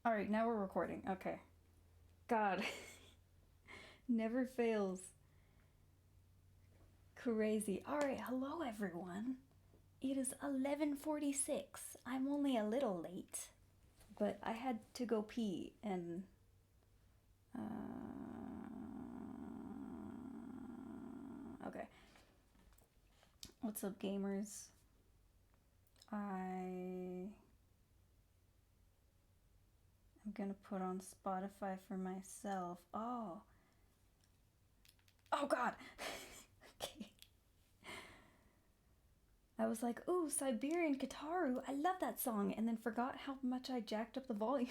All right, now we're recording. Okay. God. Never fails. Crazy. All right, hello everyone. It is 11:46. I'm only a little late, but I had to go pee and okay. What's up, gamers? I'm gonna put on Spotify for myself. Oh God. Okay. I was like, ooh, Siberian Kataru. I love that song, and then forgot how much I jacked up the volume.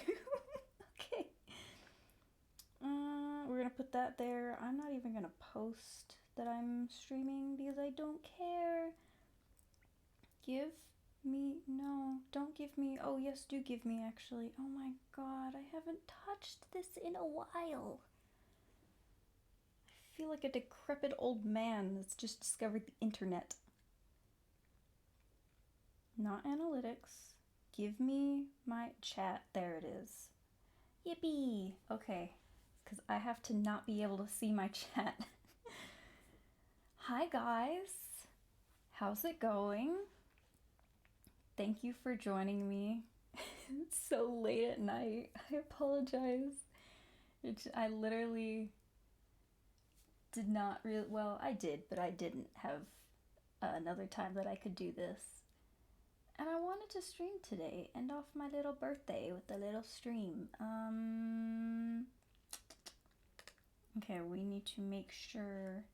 Okay. We're gonna put that there. I'm not even gonna post that I'm streaming because I don't care. No, don't give me. Oh, yes, do give me, actually. Oh my god, I haven't touched this in a while. I feel like a decrepit old man that's just discovered the internet. Not analytics. Give me my chat. There it is. Yippee! Okay, because I have to not be able to see my chat. Hi guys! How's it going? Thank you for joining me. It's so late at night. I apologize. I literally did not really. Well, I did, but I didn't have another time that I could do this. And I wanted to stream today, end off my little birthday with a little stream. Okay, we need to make sure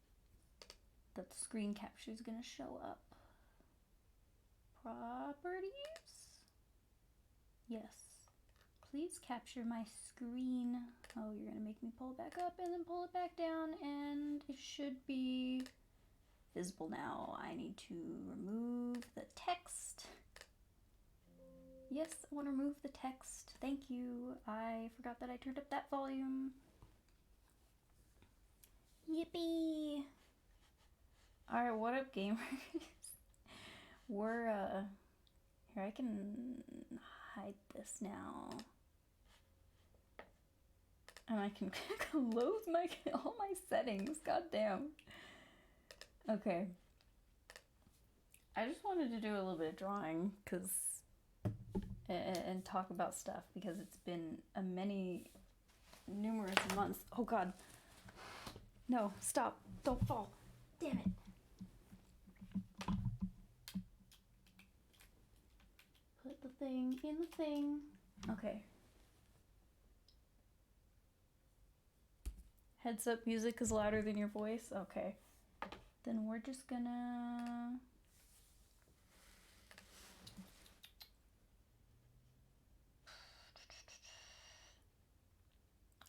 that the screen capture is gonna show up. Properties? Yes. Please capture my screen. Oh, you're gonna make me pull it back up and then pull it back down, and it should be visible now. I need to remove the text. Yes, I want to remove the text. Thank you. I forgot that I turned up that volume. Yippee! Alright, what up, gamers? We're, here, I can hide this now. And I can close all my settings. God damn. Okay. I just wanted to do a little bit of drawing, and talk about stuff, because it's been numerous months. Oh god. No, stop. Don't fall. Damn it. Put the thing in the thing. Okay. Heads up, music is louder than your voice? Okay. Then we're just gonna...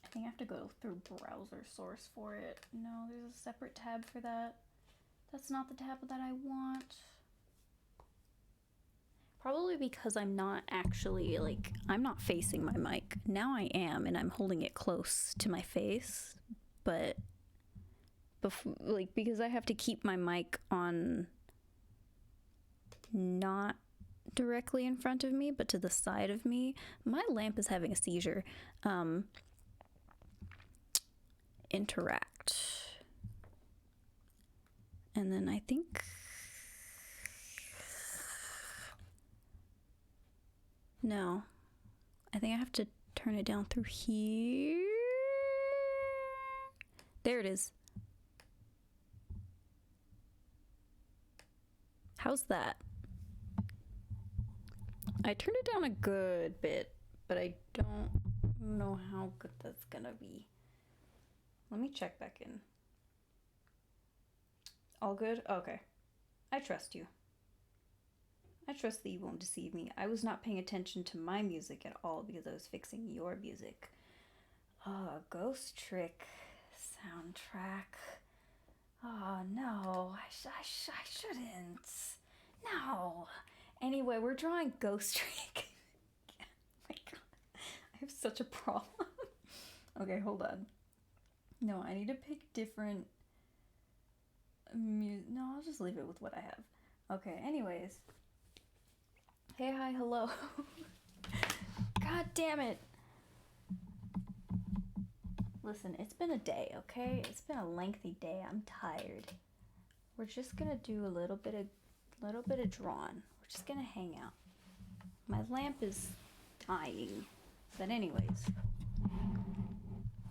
I think I have to go through browser source for it. No, there's a separate tab for that. That's not the tab that I want. Probably because I'm not actually, I'm not facing my mic. Now I am, and I'm holding it close to my face. But, because I have to keep my mic on not directly in front of me, but to the side of me. My lamp is having a seizure. Interact. And then I think... No. I think I have to turn it down through here. There it is. How's that? I turned it down a good bit, but I don't know how good that's gonna be. Let me check back in. All good? Okay. I trust you. I trust that you won't deceive me. I was not paying attention to my music at all because I was fixing your music. Ghost Trick soundtrack. Oh, no. I shouldn't. No. Anyway, we're drawing Ghost Trick. Oh my god. I have such a problem. Okay, hold on. No, I need to pick different music. No, I'll just leave it with what I have. Okay, anyways. Hey, hi, hello. God damn it. Listen, it's been a day, okay? It's been a lengthy day. I'm tired. We're just gonna do a little bit of drawing. We're just gonna hang out. My lamp is dying. But anyways.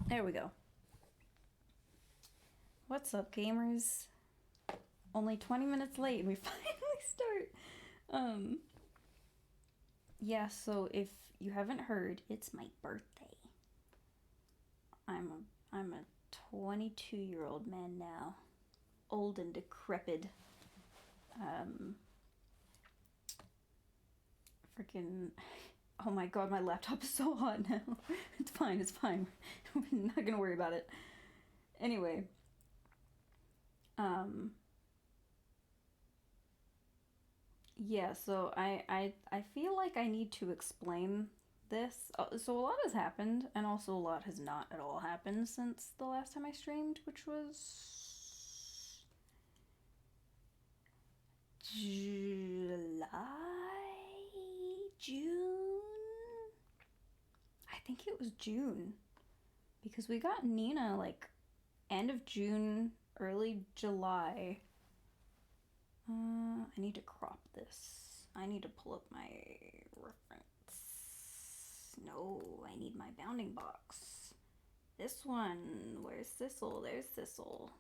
There we go. What's up, gamers? Only 20 minutes late and we finally start. Yeah, so if you haven't heard, it's my birthday. I'm a 22-year-old man now. Old and decrepit. Freaking, oh my god, my laptop is so hot now. It's fine. I'm not gonna worry about it. Anyway. Yeah, so I feel like I need to explain this. So a lot has happened, and also a lot has not at all happened since the last time I streamed, which was June? I think it was June. Because we got Nina like end of June, early July. I need to crop this. I need to pull up my reference. No, I need my bounding box. This one. Where's Sissel? There's Sissel.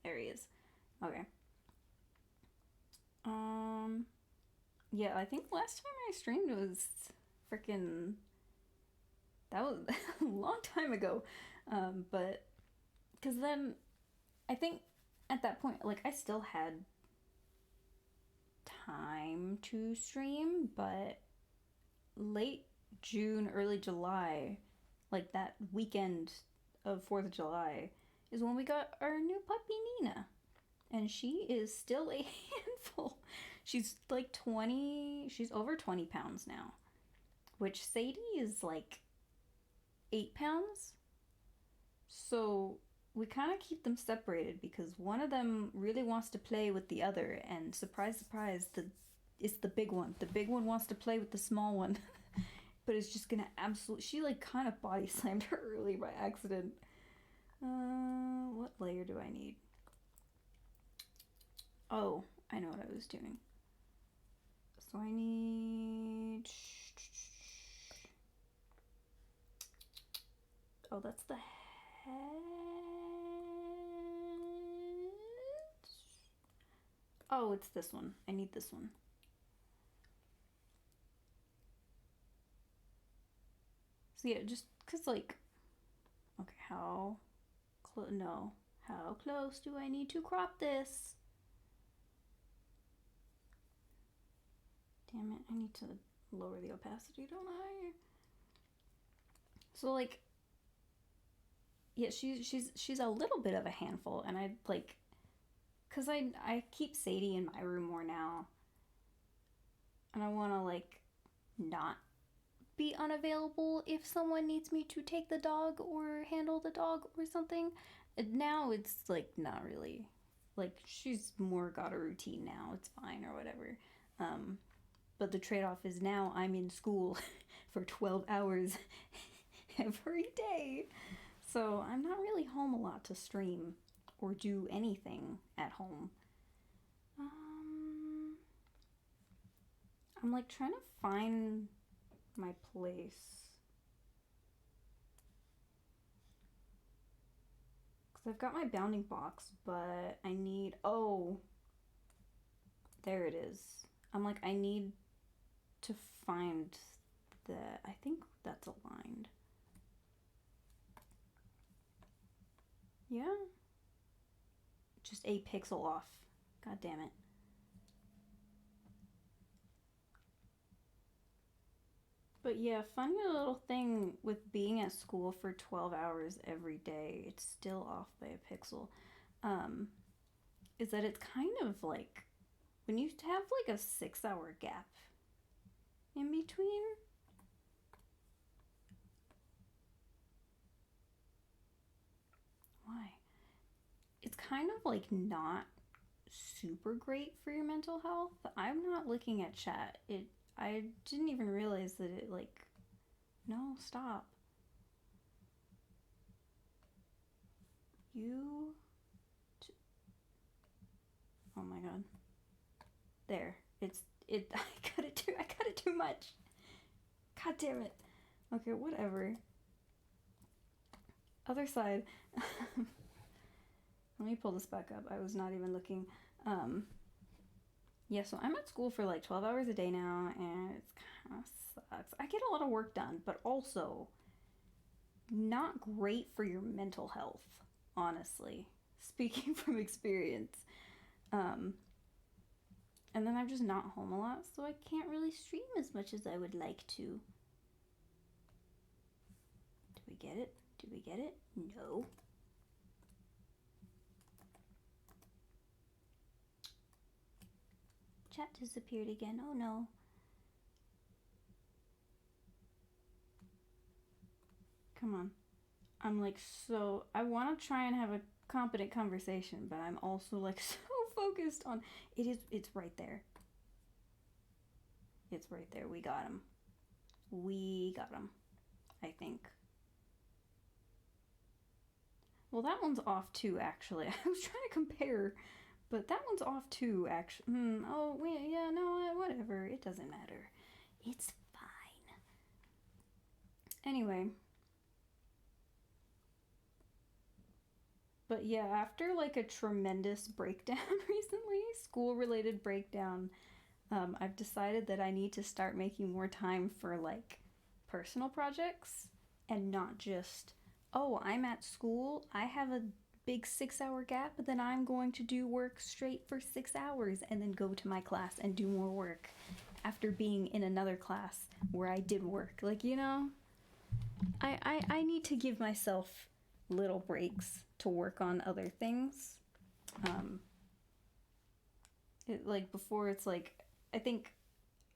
There he is. Okay. Yeah, I think last time I streamed was freaking... That was a long time ago. But... Because then... I think at that point, like, I still had time to stream, but late June, early July, like that weekend of 4th of July, is when we got our new puppy Nina. And she is still a handful. She's like 20, she's over 20 pounds now. Which Sadie is like 8 pounds. So we kind of keep them separated because one of them really wants to play with the other, and surprise, surprise, it's the big one. The big one wants to play with the small one, but it's just gonna absolutely... She like kind of body slammed her early by accident. What layer do I need? Oh, I know what I was doing. So I need... Oh, that's the head. Oh, it's this one. I need this one. So yeah, just because, like... Okay, how... No. How close do I need to crop this? Damn it, I need to lower the opacity, don't I? So, like... Yeah, she's a little bit of a handful, and I'd, like... Because I keep Sadie in my room more now. And I want to, like, not be unavailable if someone needs me to take the dog or handle the dog or something. And now it's, like, not really. Like, she's more got a routine now. It's fine or whatever. But the trade-off is now I'm in school for 12 hours every day. So I'm not really home a lot to stream or do anything at home. I'm like trying to find my place. Because I've got my bounding box, but I need... Oh, there it is. I'm like, I need to find the... I think that's aligned. Yeah. Just a pixel off. God damn it. But yeah, funny little thing with being at school for 12 hours every day, it's still off by a pixel, is that it's kind of like, when you have like a 6-hour gap in between, why? It's kind of like not super great for your mental health. I'm not looking at chat. I didn't even realize that it, like... No, stop. you. Oh my god. There. It. I got it too much. God damn it. Okay, whatever. Other side. Let me pull this back up. I was not even looking. Yeah, so I'm at school for like 12 hours a day now, and it kind of sucks. I get a lot of work done, but also not great for your mental health, honestly. Speaking from experience. And then I'm just not home a lot, so I can't really stream as much as I would like to. Do we get it? Do we get it? No. Chat disappeared again. Oh no. Come on. I'm like so... I want to try and have a competent conversation, but I'm also like so focused on... It's right there. It's right there. We got him. We got him. I think. Well, that one's off too, actually. I was trying to compare, but that one's off too, actually. Oh, yeah, no, whatever. It doesn't matter. It's fine. Anyway. But yeah, after like a tremendous breakdown recently, school-related breakdown, I've decided that I need to start making more time for like personal projects and not just, oh, I'm at school, I have a big 6-hour gap, but then I'm going to do work straight for 6 hours and then go to my class and do more work after being in another class where I did work. Like, you know, I need to give myself little breaks to work on other things. Like before, it's like, I think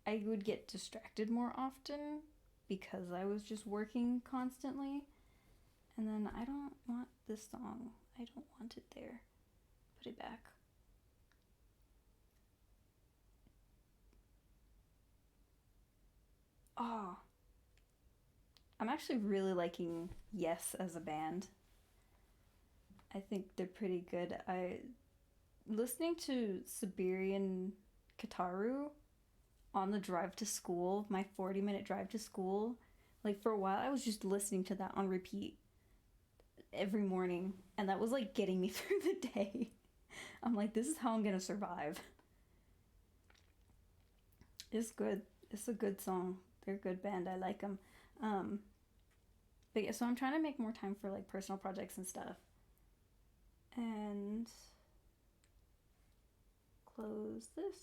I would get distracted more often because I was just working constantly. And then I don't want this song. I don't want it there. Put it back. Oh. I'm actually really liking Yes as a band. I think they're pretty good. Listening to Siberian Kataru on the drive to school, my 40-minute drive to school, like for a while I was just listening to that on repeat every morning, and that was like getting me through the day. I'm like, this is how I'm gonna survive. It's good. It's a good song. They're a good band. I like them. But yeah, so I'm trying to make more time for like personal projects and stuff. And close this.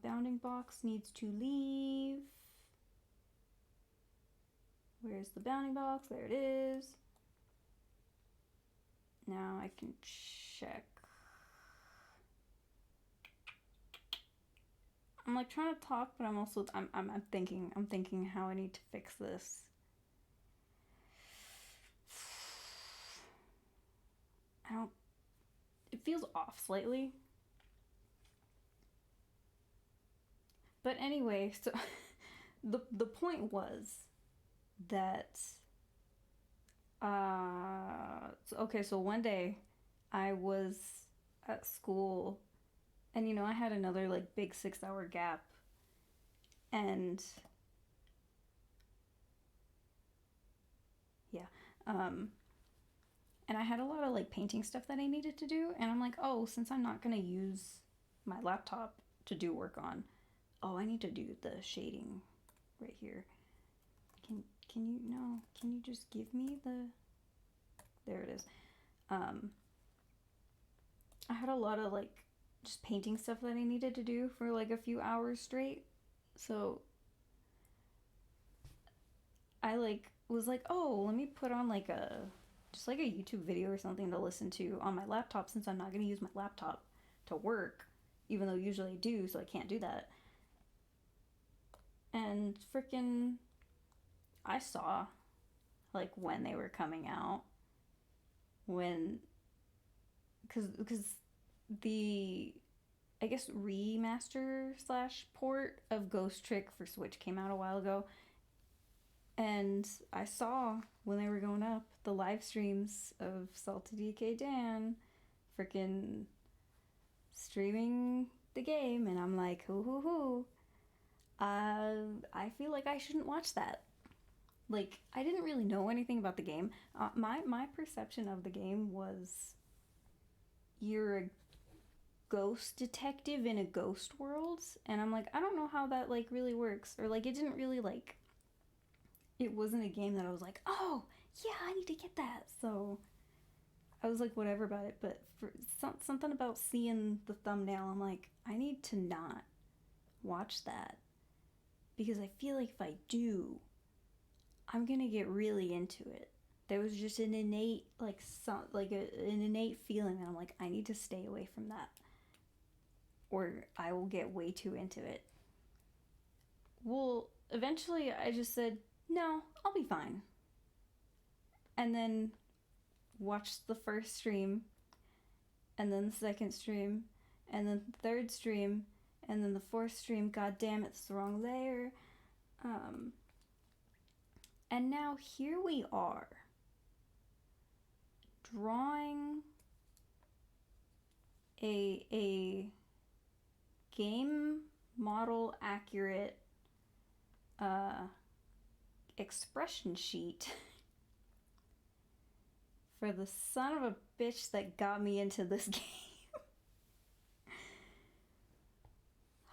Bounding box needs to leave. Where's the bounding box? There it is. Now I can check. I'm like trying to talk, but I'm also I'm thinking how I need to fix this. It feels off slightly. But anyway, so the point was that so one day I was at school, and you know, I had another like big 6-hour gap, and yeah, and I had a lot of like painting stuff that I needed to do, and I'm like, oh, since I'm not gonna use my laptop to do work on, oh, I need to do the shading right here. Can you just give me the... There it is. I had a lot of like just painting stuff that I needed to do for like a few hours straight. So I like was like, oh, let me put on like a YouTube video or something to listen to on my laptop, since I'm not going to use my laptop to work, even though usually I do, so I can't do that. And freaking I saw like when they were coming out, because the, I guess, remaster / port of Ghost Trick for Switch came out a while ago. And I saw when they were going up the live streams of Salty DK Dan freaking streaming the game, and I'm like, hoo hoo hoo. I feel like I shouldn't watch that. Like, I didn't really know anything about the game. My perception of the game was you're a ghost detective in a ghost world, and I'm like, I don't know how that like really works, or like it didn't really like. It wasn't a game that I was like, oh yeah, I need to get that. So I was like, whatever about it. But for something about seeing the thumbnail, I'm like, I need to not watch that because I feel like if I do, I'm gonna get really into it. There was just an innate an innate feeling that I'm like, I need to stay away from that, or I will get way too into it. Well, eventually I just said, no, I'll be fine. And then watched the first stream, and then the second stream, and then the third stream, and then the fourth stream. God damn, it's the wrong layer. And now here we are, drawing a game model accurate expression sheet for the son of a bitch that got me into this game.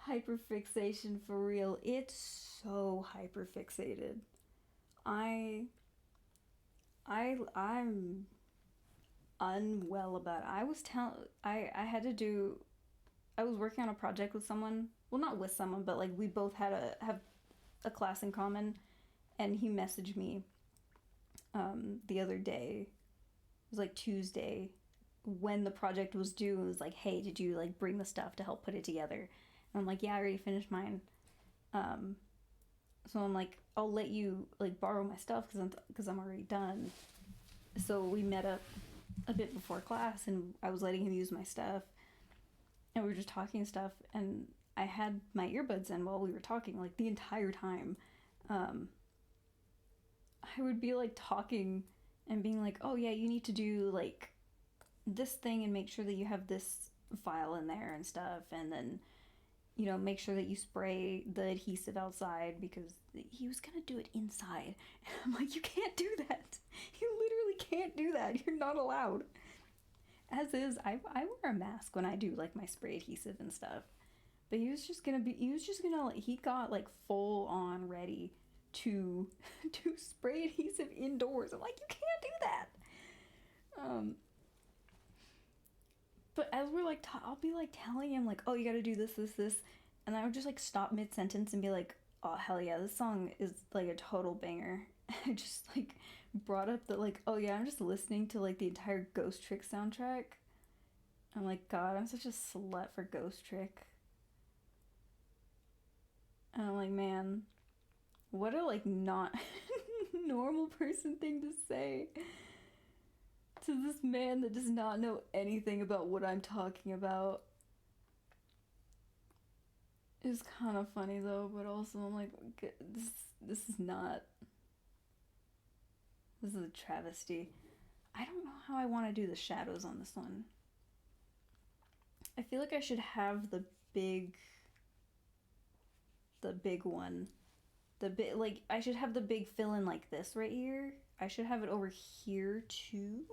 Hyperfixation for real. It's so hyperfixated. I'm unwell about it. I had to do. I was working on a project with someone. Well, not with someone, but like we both had have a class in common, and he messaged me the other day. It was like Tuesday when the project was due. It was like, hey, did you like bring the stuff to help put it together? And I'm like, yeah, I already finished mine. So I'm like, I'll let you like borrow my stuff because I'm already done. So we met up a bit before class, and I was letting him use my stuff, and we were just talking stuff, and I had my earbuds in while we were talking like the entire time. I would be like talking and being like, oh yeah, you need to do like this thing and make sure that you have this file in there and stuff, and then make sure that you spray the adhesive outside because he was gonna do it inside. And I'm like, you can't do that. You literally can't do that. You're not allowed. As is, I wear a mask when I do like my spray adhesive and stuff. But he got like full on ready to do spray adhesive indoors. I'm like, you can't do that. But as we're like, I'll be like telling him like, oh, you gotta do this, and I would just like stop mid sentence and be like, oh hell yeah, this song is like a total banger. I just like brought up that like, oh yeah, I'm just listening to like the entire Ghost Trick soundtrack. I'm like, God, I'm such a slut for Ghost Trick. And I'm like, man, what a like not normal person thing to say to this man that does not know anything about what I'm talking about. It's kind of funny though, but also I'm like, this is not. This is a travesty. I don't know how I want to do the shadows on this one. I feel like I should have the big one. I should have the big fill in like this right here. I should have it over here too.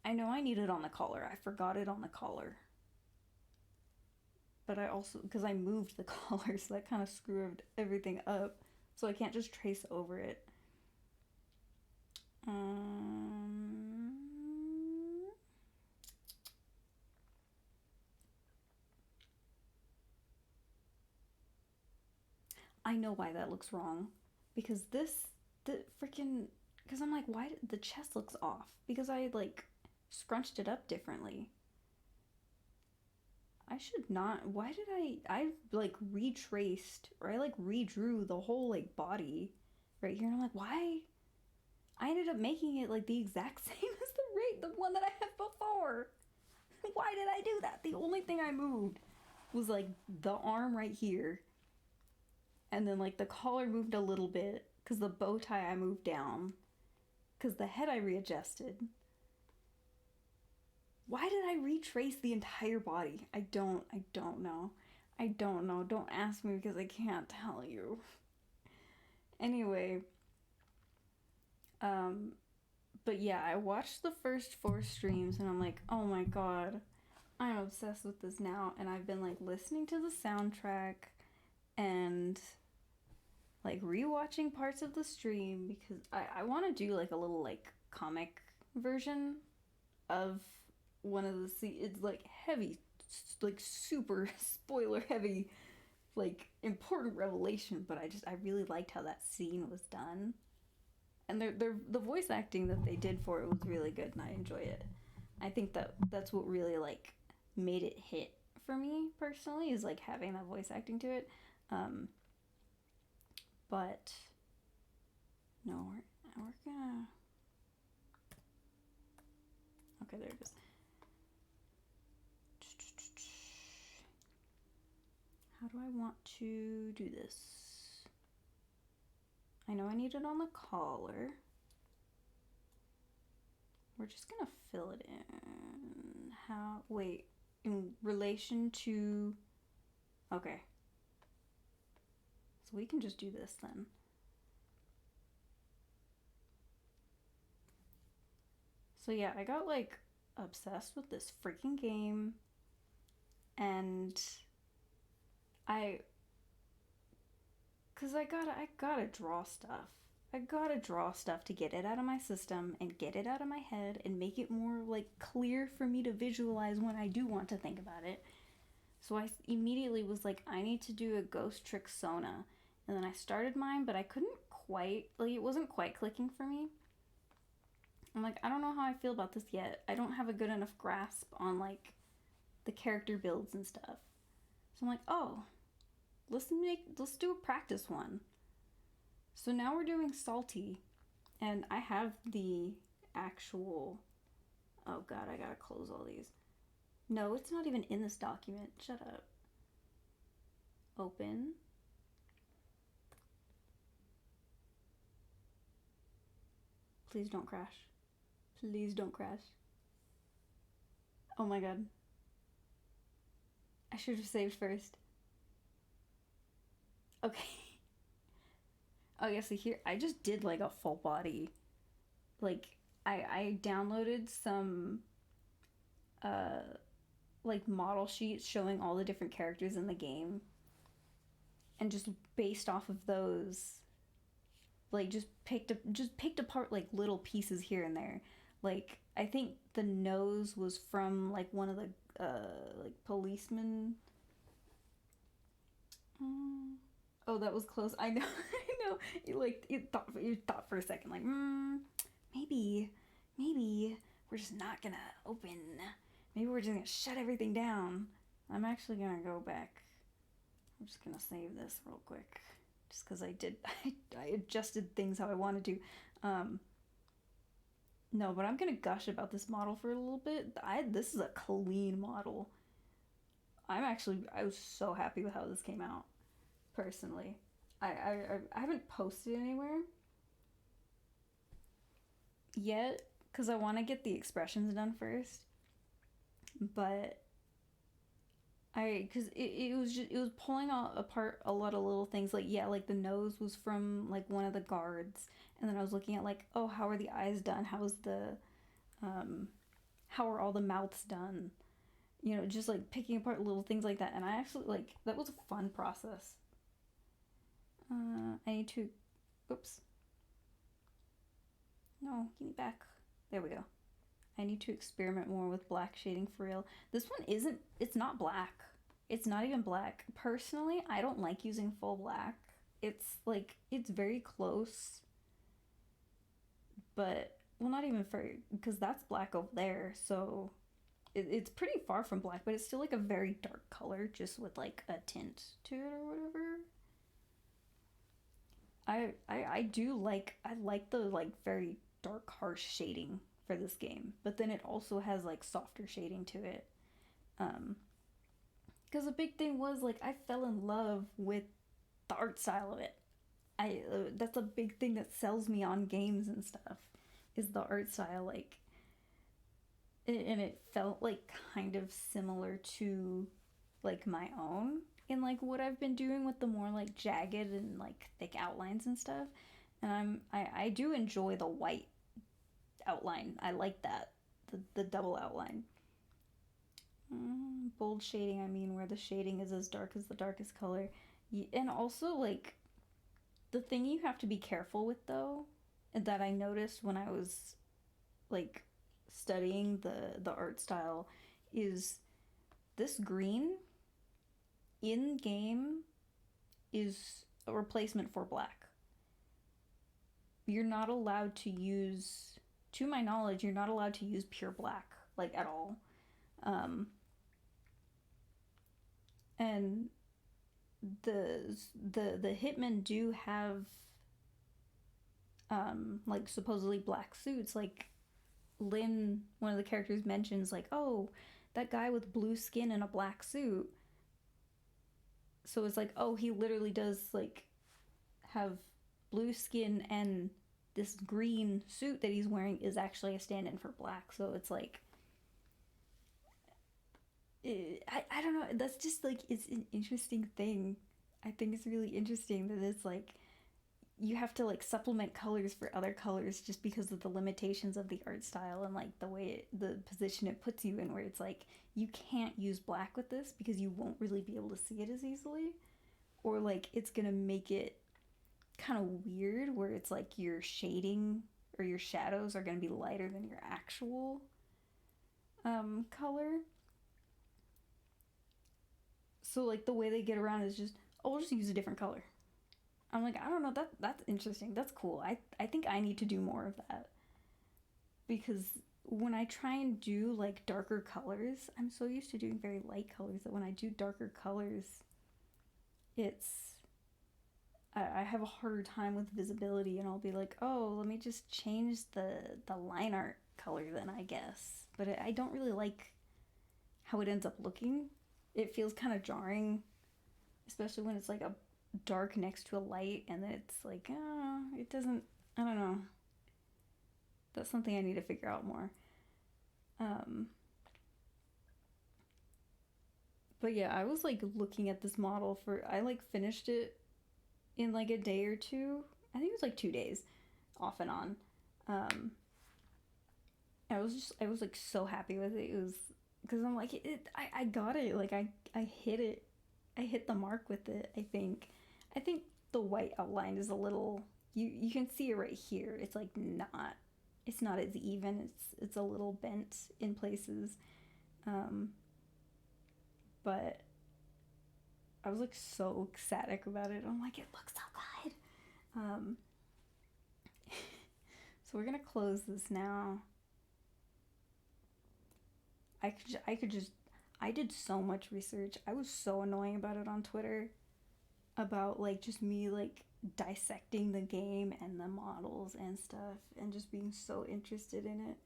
I know I need it on the collar. I forgot it on the collar. But I also, because I moved the collar, so that kind of screwed everything up. So I can't just trace over it. I know why that looks wrong. Because because I'm like, why did the chest looks off? Because I like scrunched it up differently. I should not. Why did I like retraced, or I like redrew the whole like body right here, and I'm like, why? I ended up making it like the exact same as the one that I had before. Why did I do that? The only thing I moved was like the arm right here, and then like the collar moved a little bit because the bow tie I moved down, because the head I readjusted. Why did I retrace the entire body? I don't know. I don't know. Don't ask me because I can't tell you. Anyway, but yeah, I watched the first 4 streams and I'm like, oh my god, I'm obsessed with this now. And I've been like listening to the soundtrack and like rewatching parts of the stream because I want to do like a little like comic version of one of the it's like heavy, like super spoiler heavy, like important revelation, but I really liked how that scene was done, and the voice acting that they did for it was really good and I enjoy it. I think that's what really like made it hit for me personally, is like having that voice acting to it. But no, we're gonna, okay, there it is. How do I want to do this? I know I need it on the collar. We're just gonna fill it in. How, wait, in relation to, okay. So we can just do this then. So yeah, I got like obsessed with this freaking game, and cause I gotta draw stuff. I gotta draw stuff to get it out of my system and get it out of my head and make it more like clear for me to visualize when I do want to think about it. So I immediately was like, I need to do a ghost trick Sona. And then I started mine, but I couldn't quite, like, it wasn't quite clicking for me. I'm like, I don't know how I feel about this yet. I don't have a good enough grasp on like the character builds and stuff. So I'm like, oh, let's do a practice one. So now we're doing Salty, and I have the actual, oh god, I gotta close all these. No, it's not even in this document. Shut up. Open. Please don't crash. Please don't crash. Oh my god. I should have saved first. Okay. Oh yeah, so here, I just did like a full body. Like, I downloaded some, like model sheets showing all the different characters in the game. And just based off of those, like just picked apart like little pieces here and there. Like, I think the nose was from like one of the like policemen. Oh, that was close. I know. I know. You thought for a second like, maybe we're just not gonna open. Maybe we're just gonna shut everything down. I'm actually gonna go back. I'm just gonna save this real quick, just because I adjusted things how I wanted to. No, but I'm gonna gush about this model for a little bit. This is a clean model. I was so happy with how this came out, personally. I haven't posted anywhere yet because I want to get the expressions done first. But because it was pulling apart a lot of little things, like, yeah, like the nose was from like one of the guards, and then I was looking at like, oh, how are the eyes done, how are all the mouths done, just like picking apart little things like that. And I actually, like, that was a fun process. I need to, oops, no, give me back, there we go. I need to experiment more with black shading for real. This one it's not black. It's not even black. Personally, I don't like using full black. It's like, it's very close. But, well, not even because that's black over there. So it's pretty far from black, but it's still like a very dark color, just with like a tint to it or whatever. I like the like very dark, harsh shading for this game, but then it also has like softer shading to it. Because the big thing was, like, I fell in love with the art style of it. That's a big thing that sells me on games and stuff, is the art style. Like, and it felt like kind of similar to like my own in like what I've been doing with the more like jagged and like thick outlines and stuff. And I do enjoy the white outline. I like that, the double outline. Bold shading, I mean, where the shading is as dark as the darkest color. And also, like, the thing you have to be careful with, though, that I noticed when I was, like, studying the art style, is this green in game is a replacement for black. You're not allowed to use, to my knowledge, you're not allowed to use pure black, like, at all. And the hitmen do have like supposedly black suits. Like Lynn, one of the characters, mentions like, oh, that guy with blue skin and a black suit. So it's like, oh, he literally does like have blue skin, and this green suit that he's wearing is actually a stand-in for black. So it's like, I don't know, that's just like, it's an interesting thing. I think it's really interesting that it's like you have to like supplement colors for other colors just because of the limitations of the art style and like the way the position it puts you in, where it's like you can't use black with this because you won't really be able to see it as easily, or like it's gonna make it kind of weird where it's like your shading or your shadows are gonna be lighter than your actual color. So like the way they get around is just, oh, we'll just use a different color. I'm like, I don't know, that's interesting. That's cool. I think I need to do more of that. Because when I try and do like darker colors, I'm so used to doing very light colors that when I do darker colors, I have a harder time with visibility, and I'll be like, oh, let me just change the line art color then, I guess. But I don't really like how it ends up looking. It feels kind of jarring, especially when it's like a dark next to a light, and then it's like, it doesn't, I don't know. That's something I need to figure out more. But yeah, I was like looking at this model I like finished it in like a day or two. I think it was like 2 days, off and on. I was like so happy with it. It was, because I'm like, I got it. Like I hit it. I hit the mark with it, I think. I think the white outline is a little, you can see it right here. It's like not, it's not as even. It's a little bent in places. But I was like so ecstatic about it. I'm like, it looks so good. So we're gonna close this now. I did so much research. I was so annoying about it on Twitter, about like just me like dissecting the game and the models and stuff, and just being so interested in it.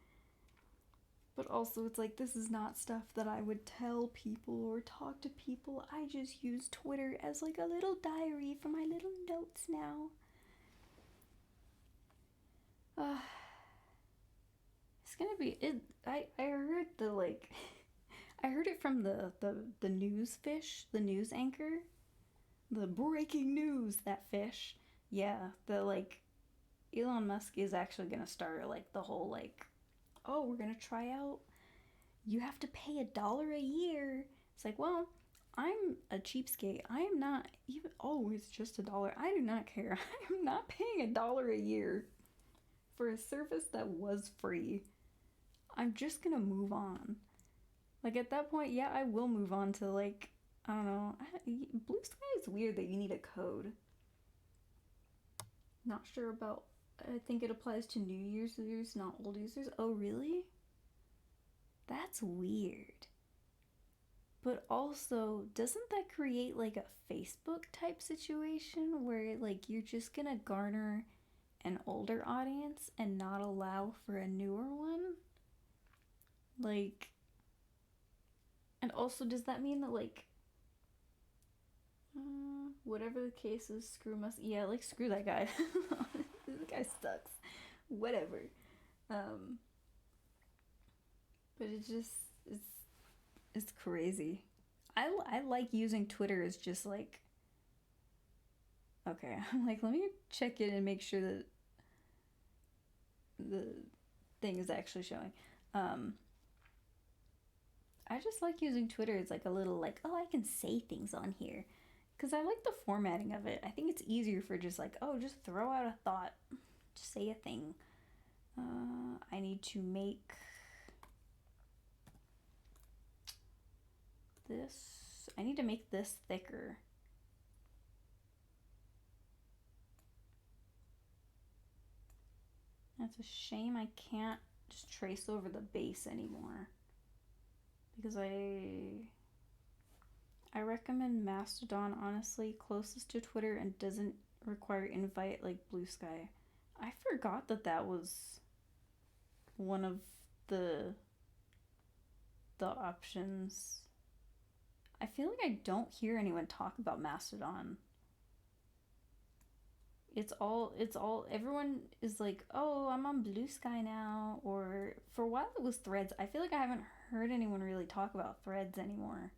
But also it's like, this is not stuff that I would tell people or talk to people. I just use Twitter as like a little diary for my little notes now. It's gonna be it. I heard the like I heard it from the news fish, the news anchor, the breaking news, that fish. Yeah, the like Elon Musk is actually gonna start like the whole like, oh, we're gonna try out, you have to pay $1 a year. It's like, well, I'm a cheapskate. I am not even, oh, it's just $1. I do not care. I am not paying $1 a year for a service that was free. I'm just gonna move on. Like at that point, yeah, I will move on to like, I don't know. Blue Sky is weird that you need a code. Not sure about, I think it applies to new users, not old users. Oh, really? That's weird. But also, doesn't that create like a Facebook type situation where like you're just gonna garner an older audience and not allow for a newer one? Like, and also, does that mean that like, whatever the case is, yeah, like screw that guy. This guy sucks. Whatever. Um, but it's crazy. I like using Twitter as just like, okay, I'm like, let me check in and make sure that the thing is actually showing. Um, I just like using Twitter as like a little like, oh, I can say things on here. Because I like the formatting of it. I think it's easier for just like, oh, just throw out a thought, just say a thing. I need to make this, I need to make this thicker. That's a shame I can't just trace over the base anymore. Because I recommend Mastodon, honestly, closest to Twitter and doesn't require invite like Blue Sky. I forgot that was one of the options. I feel like I don't hear anyone talk about Mastodon. It's all everyone is like, oh, I'm on Blue Sky now, or for a while it was Threads. I feel like I haven't heard anyone really talk about Threads anymore.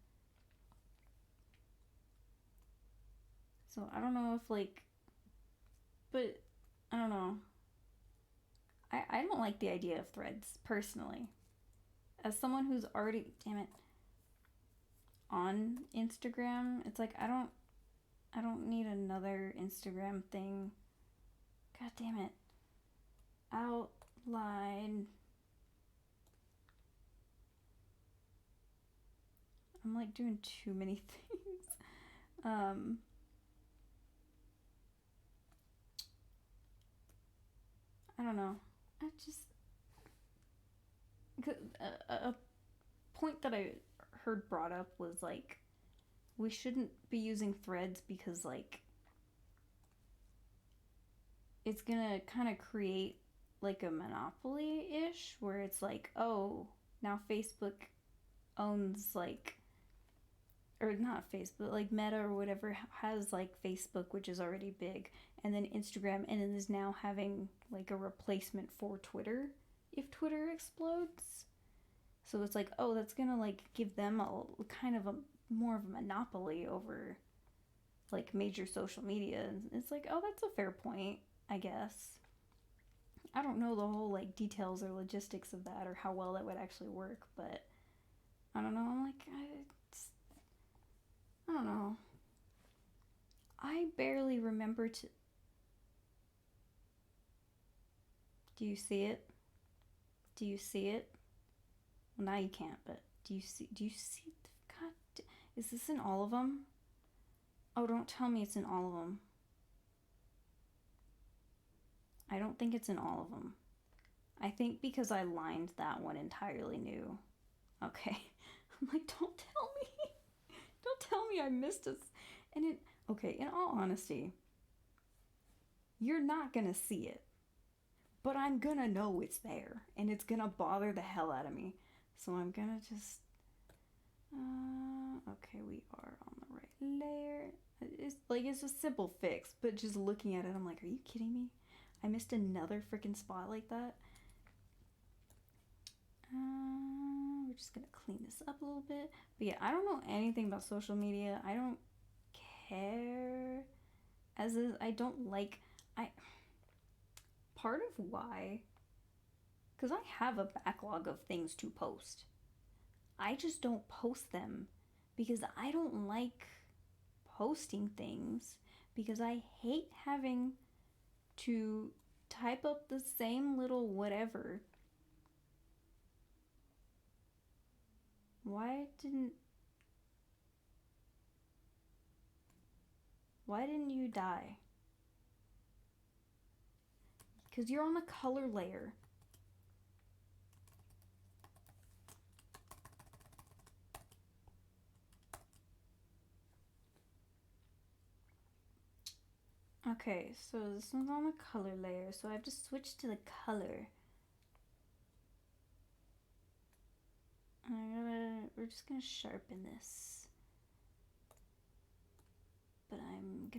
So I don't know if like, but I don't know. I don't like the idea of Threads personally. As someone who's already, damn it, on Instagram, it's like I don't need another Instagram thing. God damn it. Outline. I'm like doing too many things. I don't know. I just a point that I heard brought up was like we shouldn't be using Threads because like it's gonna kind of create like a monopoly ish where it's like, oh, now Facebook owns like, or not Facebook, like Meta or whatever has like Facebook, which is already big, and then Instagram, and then is now having like a replacement for Twitter if Twitter explodes. So it's like, oh, that's gonna like give them a kind of a more of a monopoly over like major social media. And it's like, oh, that's a fair point, I guess. I don't know the whole like details or logistics of that or how well that would actually work, but I don't know. I'm like, I don't know. I barely remember to. Do you see it? Do you see it? Well, now you can't, but do you see? Do you see? God, is this in all of them? Oh, don't tell me it's in all of them. I don't think it's in all of them. I think because I lined that one entirely new. Okay. I'm like, don't tell me. Don't tell me I missed it. And it, okay, in all honesty, you're not gonna see it. But I'm gonna know it's there. And it's gonna bother the hell out of me. So I'm gonna just. Okay, we are on the right layer. It's a simple fix, but just looking at it, I'm like, are you kidding me? I missed another freaking spot like that. We're just gonna clean this up a little bit. But yeah, I don't know anything about social media. I don't care. As is, I don't like. Part of why, because I have a backlog of things to post. I just don't post them because I don't like posting things because I hate having to type up the same little whatever. Why didn't you die? Because you're on the color layer. Okay, so this one's on the color layer, so I have to switch to the color. We're just gonna sharpen this. But I'm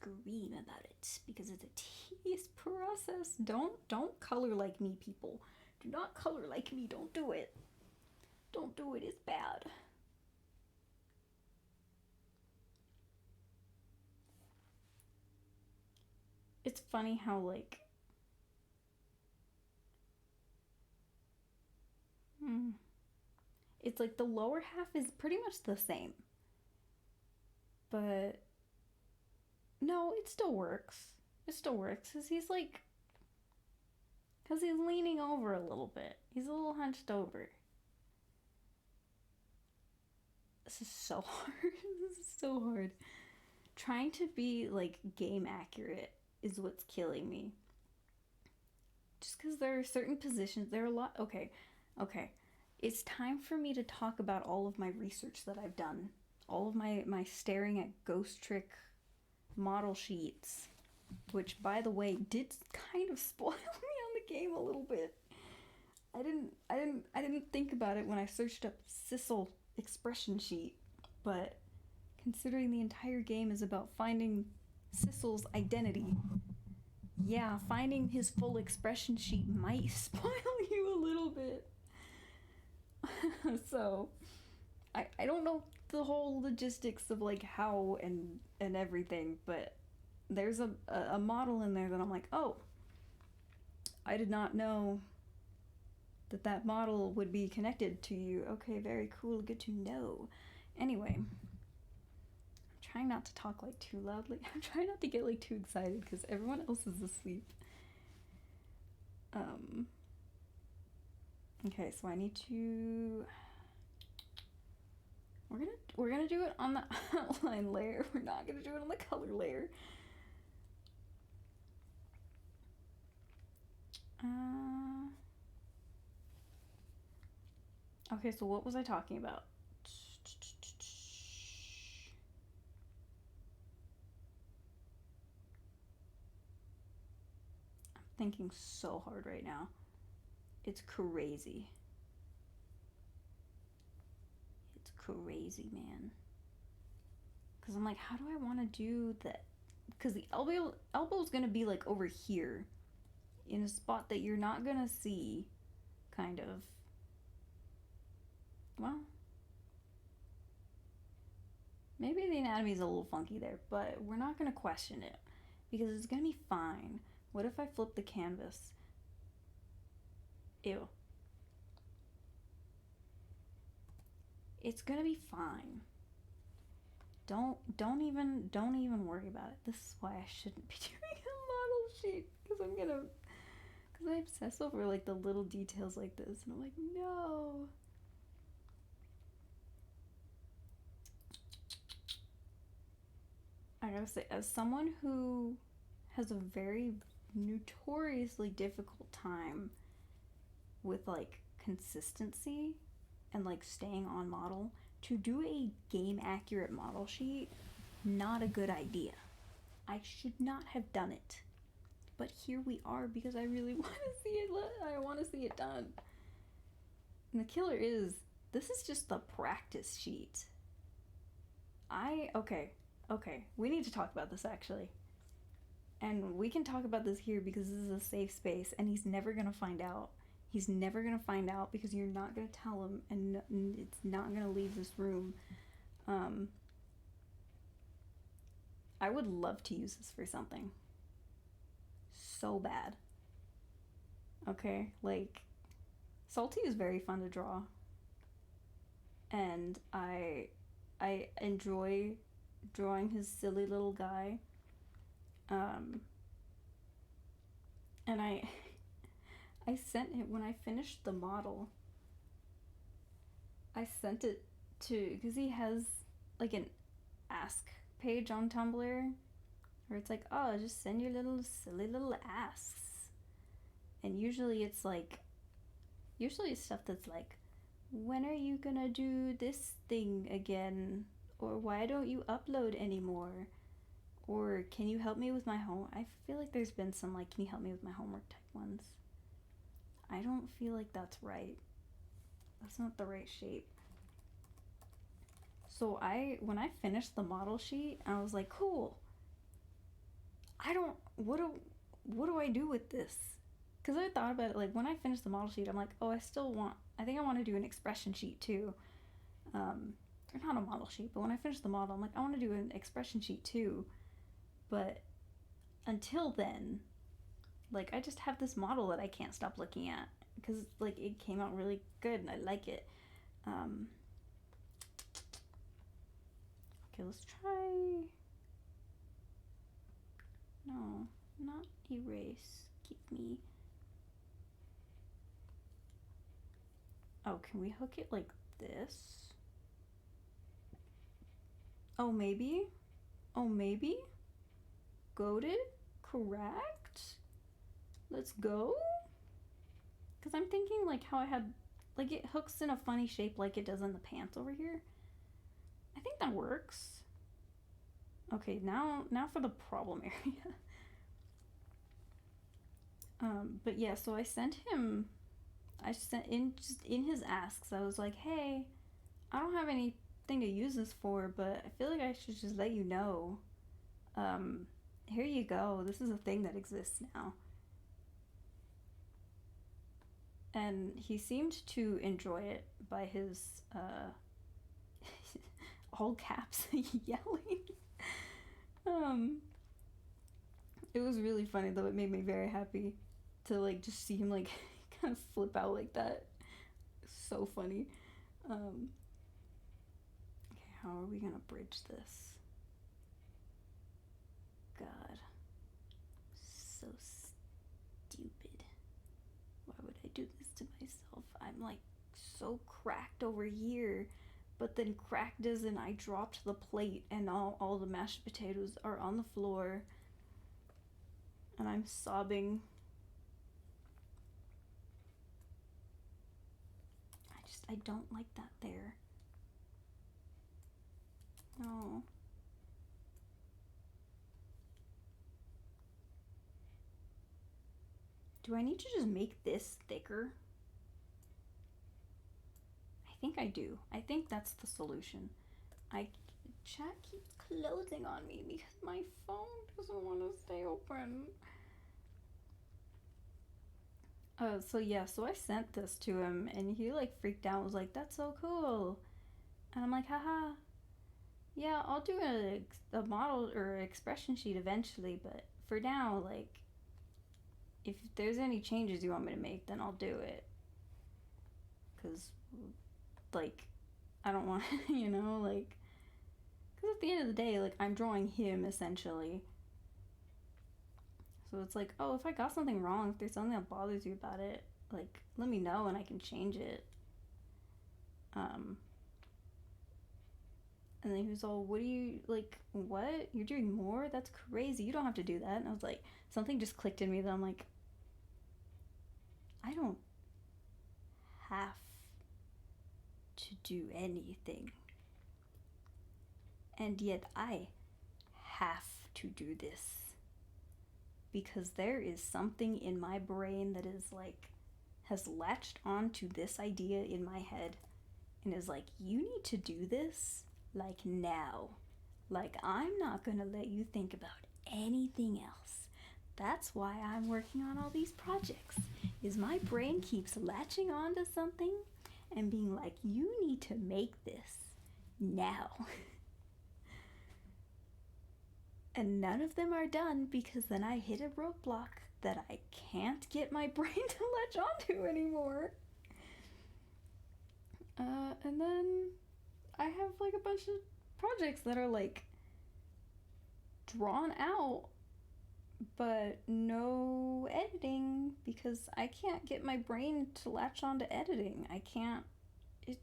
scream about it because it's a tedious process. Don't color like me, people. Do not color like me. Don't do it. Don't do it. It's bad. It's funny how, like, it's like the lower half is pretty much the same. But no, it still works. It still works because he's like, because he's leaning over a little bit. He's a little hunched over. This is so hard. This is so hard. Trying to be like game accurate is what's killing me. Just because there are certain positions, there are a lot. Okay, okay. It's time for me to talk about all of my research that I've done. All of my staring at ghost trick model sheets, which by the way did kind of spoil me on the game a little bit. I didn't think about it when I searched up Sissel expression sheet, but considering the entire game is about finding Sissel's identity, yeah, finding his full expression sheet might spoil you a little bit. So I don't know the whole logistics of like how and everything, but there's a model in there that I'm like, oh, I did not know that model would be connected to you. Okay, very cool, good to know. Anyway, I'm trying not to talk like too loudly. I'm trying not to get like too excited because everyone else is asleep. Okay, so I need to. We're gonna do it on the outline layer. We're not gonna do it on the color layer. Okay, so what was I talking about? I'm thinking so hard right now. It's crazy. It's crazy, man. Because I'm like, how do I want to do that? Because the elbow's gonna be like over here, in a spot that you're not gonna see, kind of. Well, maybe the anatomy's a little funky there, but we're not gonna question it because it's gonna be fine. What if I flip the canvas? Ew. It's gonna be fine. Don't even worry about it. This is why I shouldn't be doing a model sheet because I obsess over like the little details like this, and I'm like, no. I gotta say, as someone who has a very notoriously difficult time with like consistency and like staying on model, to do a game accurate model sheet, not a good idea. I should not have done it. But here we are because I really want to see it. I want to see it done. And the killer is, this is just the practice sheet. Okay, we need to talk about this actually. And we can talk about this here because this is a safe space and he's never gonna find out. He's never gonna find out because you're not gonna tell him and it's not gonna leave this room. I would love to use this for something. So bad. Okay, like, Salty is very fun to draw. And I enjoy drawing his silly little guy. And I sent him, when I finished the model, I sent it to, because he has like an ask page on Tumblr where it's like, oh, just send your little silly little asks. And usually it's stuff that's like, when are you gonna do this thing again? Or why don't you upload anymore? Or can you help me with my homework? I feel like there's been some like, can you help me with my homework type ones. I don't feel like that's right. That's not the right shape. So when I finished the model sheet, I was like, cool. I don't, what do I do with this? Because I thought about it, like, when I finished the model sheet, I'm like, oh, I think I want to do an expression sheet too. Or not a model sheet, but when I finished the model, I'm like, I want to do an expression sheet too. But until then, like, I just have this model that I can't stop looking at because, like, it came out really good and I like it. Okay, let's try. No, not erase. Give me. Oh, can we hook it like this? Oh, maybe? Oh, maybe? Goated? Correct? Let's go? Because I'm thinking like how I had, like it hooks in a funny shape like it does in the pants over here. I think that works. Okay, now for the problem area. But yeah, so I sent in just in his asks, I was like, hey, I don't have anything to use this for, but I feel like I should just let you know. Here you go. This is a thing that exists now. And he seemed to enjoy it by his all caps yelling. It was really funny though. It made me very happy to like just see him like kind of flip out like that. So funny. Okay, how are we gonna bridge this? God, so stupid. Why would I do this to myself? I'm like so cracked over here, but then cracked as in I dropped the plate and all the mashed potatoes are on the floor and I'm sobbing. I don't like that there. No. Do I need to just make this thicker? I think I do. I think that's the solution. Chat keeps closing on me because my phone doesn't want to stay open. So I sent this to him and he like freaked out, was like, that's so cool. And I'm like, haha. Yeah, I'll do a model or expression sheet eventually, but for now, like, if there's any changes you want me to make, then I'll do it. Because, like, I don't want, like, because at the end of the day, like, I'm drawing him essentially. So it's like, oh, if I got something wrong, if there's something that bothers you about it, like, let me know and I can change it. And then he was all, what? You're doing more? That's crazy. You don't have to do that. And I was like, something just clicked in me that I'm like, I don't have to do anything. And yet I have to do this. Because there is something in my brain that is like, has latched onto this idea in my head and is like, you need to do this like now. Like, I'm not gonna let you think about anything else. That's why I'm working on all these projects, is my brain keeps latching onto something and being like, you need to make this now. And none of them are done because then I hit a roadblock that I can't get my brain to latch onto anymore. And then I have like a bunch of projects that are like drawn out but no editing because I can't get my brain to latch on to editing. I can't.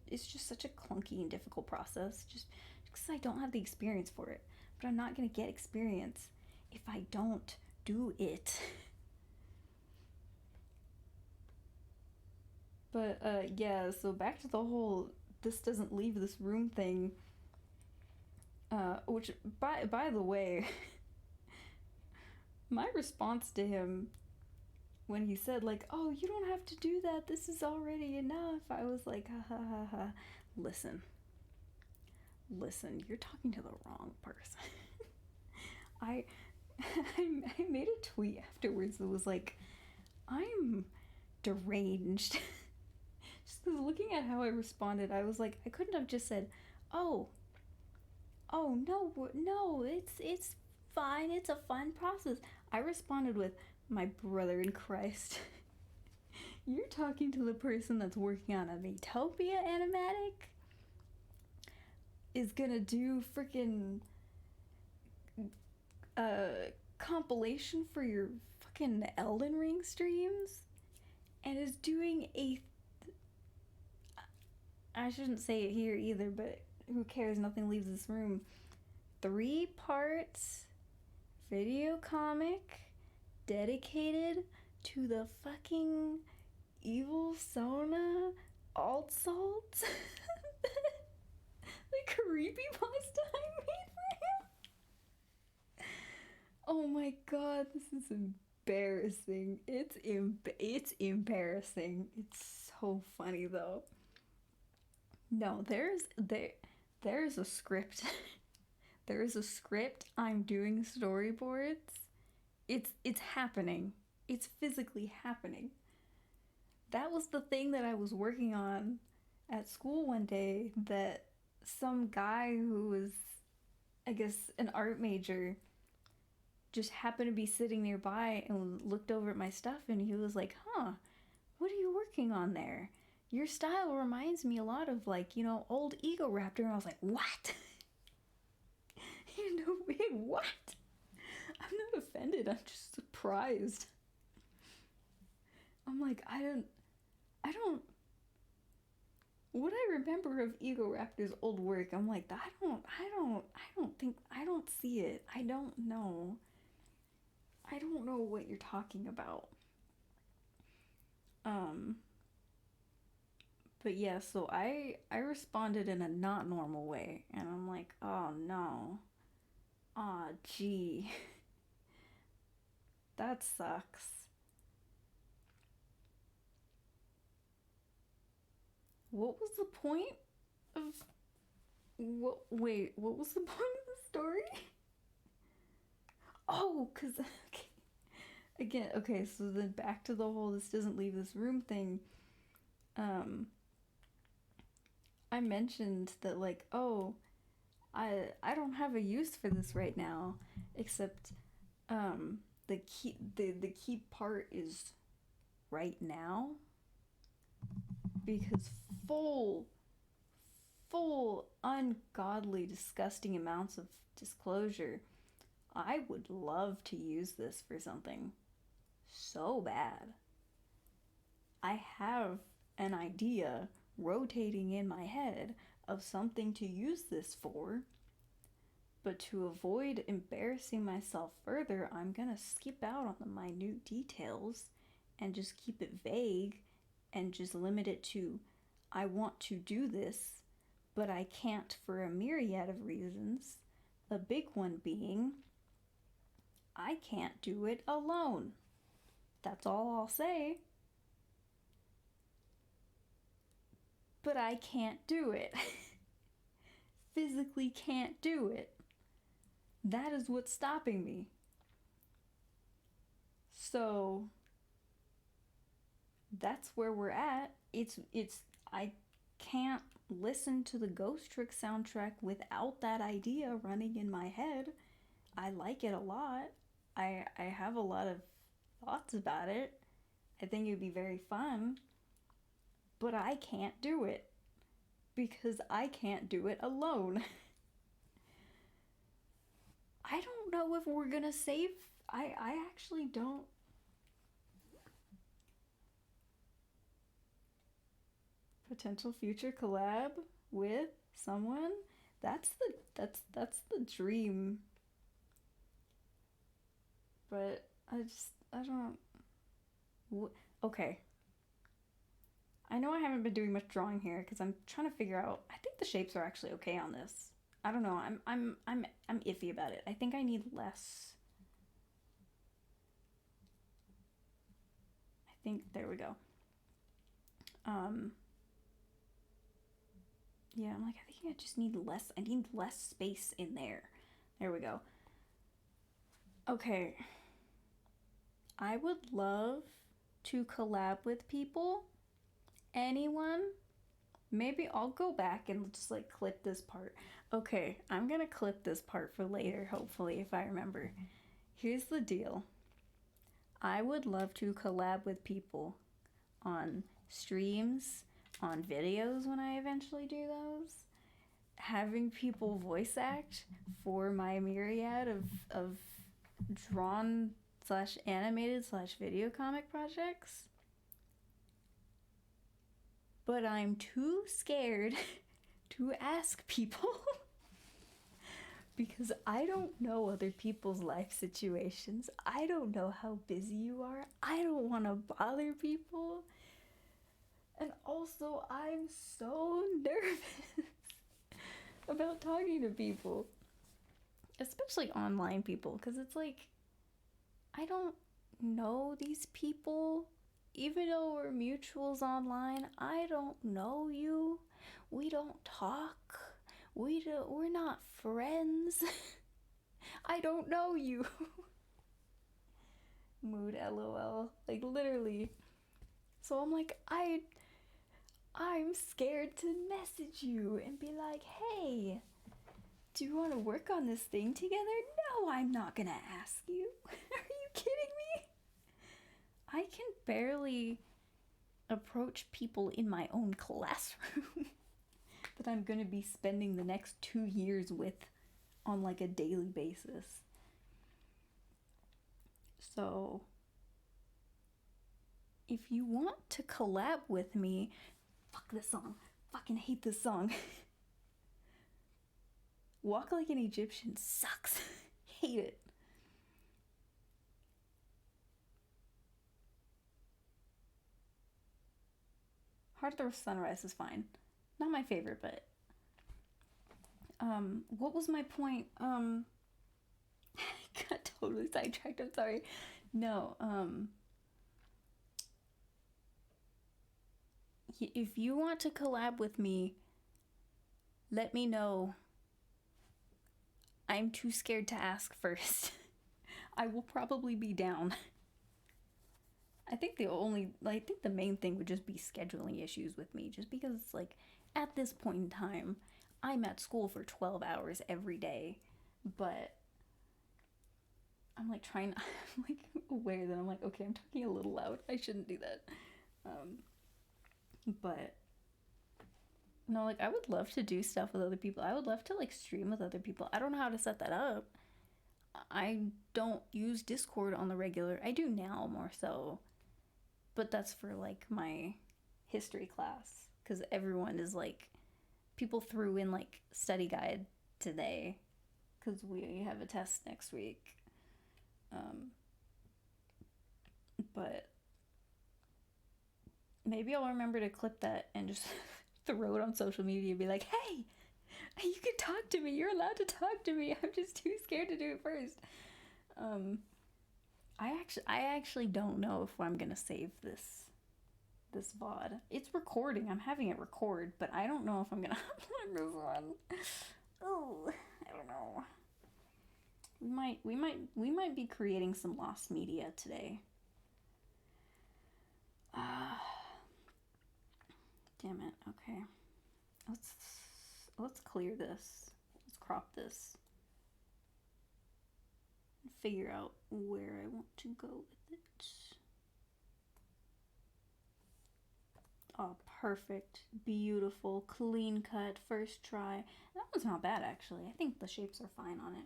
It's just such a clunky and difficult process just because I don't have the experience for it. But I'm not gonna get experience if I don't do it. But yeah, so back to the whole this doesn't leave this room thing. Which by the way, my response to him when he said like, oh, you don't have to do that, this is already enough, I was like, ha ha ha ha. Listen, you're talking to the wrong person. I made a tweet afterwards that was like, I'm deranged. Just looking at how I responded, I was like, I couldn't have just said, "Oh, oh no, no, it's fine. It's a fun process." I responded with, "My brother in Christ, you're talking to the person that's working on a Miitopia animatic, is gonna do freaking compilation for your fucking Elden Ring streams, and is doing a I shouldn't say it here either, but who cares? Nothing leaves this room. 3 part video comic dedicated to the fucking evil Sona alt salt." The creepypasta I made for him. Oh my god, this is embarrassing. It's embarrassing. It's so funny though. No, there's a script. There is a script. I'm doing storyboards. It's happening. It's physically happening. That was the thing that I was working on at school one day, that some guy who was, I guess, an art major just happened to be sitting nearby and looked over at my stuff, and he was like, "Huh, what are you working on there? Your style reminds me a lot of, like, you know, old Ego Raptor." And I was like, "What?" You know, wait, what? I'm not offended, I'm just surprised. I'm like, I don't, what I remember of Ego Raptor's old work, I'm like, I don't see it. I don't know. I don't know what you're talking about. But yeah, so I responded in a not normal way, and I'm like, "Oh no. Aw, gee." That sucks. What was the point of what was the point of the story? Oh, cuz okay. Again, okay, so then back to the whole "this doesn't leave this room" thing. Um I mentioned that, like, "Oh, I don't have a use for this right now, except the key part is right now, because full ungodly disgusting amounts of disclosure, I would love to use this for something so bad. I have an idea rotating in my head of something to use this for, but to avoid embarrassing myself further, I'm gonna skip out on the minute details and just keep it vague and just limit it to, I want to do this, but I can't for a myriad of reasons. The big one being, I can't do it alone. That's all I'll say. But I can't do it." Physically can't do it. That is what's stopping me. So that's where we're at. It's I can't listen to the Ghost Trick soundtrack without that idea running in my head. I like it a lot. I have a lot of thoughts about it. I think it'd be very fun. But I can't do it because I can't do it alone. I don't know if we're gonna save. I actually don't. Potential future collab with someone. That's the dream. But I don't. Okay. I know I haven't been doing much drawing here because I'm trying to figure out. I think the shapes are actually okay on this. I don't know. I'm iffy about it. I think I need less. I think there we go. Yeah, I'm like, I think I just need less. I need less space in there. There we go. Okay, I would love to collab with people. Anyone? Maybe I'll go back and just like clip this part. Okay, I'm gonna clip this part for later, hopefully, if I remember. Here's the deal. I would love to collab with people on streams, on videos when I eventually do those. Having people voice act for my myriad of drawn slash animated slash video comic projects. But I'm too scared to ask people because I don't know other people's life situations. I don't know how busy you are. I don't want to bother people. And also, I'm so nervous about talking to people, especially online people, because it's like, I don't know these people. Even though we're mutuals online, I don't know you. We don't talk. We're not friends. I don't know you. Mood LOL. Like literally. So I'm like, I'm scared to message you and be like, hey, do you want to work on this thing together? No, I'm not gonna ask you. Are you kidding me? I can barely approach people in my own classroom that I'm gonna be spending the next 2 years with on like a daily basis. So, if you want to collab with me, fuck this song. Fucking hate this song. Walk Like an Egyptian sucks. Hate it. Heart of the Sunrise is fine. Not my favorite, but what was my point? I got totally sidetracked. I'm sorry. No, if you want to collab with me, let me know. I'm too scared to ask first. I will probably be down. I think the main thing would just be scheduling issues with me, just because it's like at this point in time, I'm at school for 12 hours every day, but I'm like trying, I'm like aware that I'm like, okay, I'm talking a little loud. I shouldn't do that. But no, like I would love to do stuff with other people. I would love to like stream with other people. I don't know how to set that up. I don't use Discord on the regular. I do now more so. But that's for like my history class, because everyone is like, people threw in like study guide today because we have a test next week. But maybe I'll remember to clip that and just throw it on social media and be like, hey, you can talk to me. You're allowed to talk to me. I'm just too scared to do it first. I actually don't know if I'm gonna save this VOD. It's recording. I'm having it record, but I don't know if I'm gonna upload this one. Oh, I don't know. We might be creating some lost media today. Damn it. Okay. Let's clear this. Let's crop this. And figure out where I want to go with it. Oh, perfect. Beautiful. Clean cut. First try. That one's not bad, actually. I think the shapes are fine on it.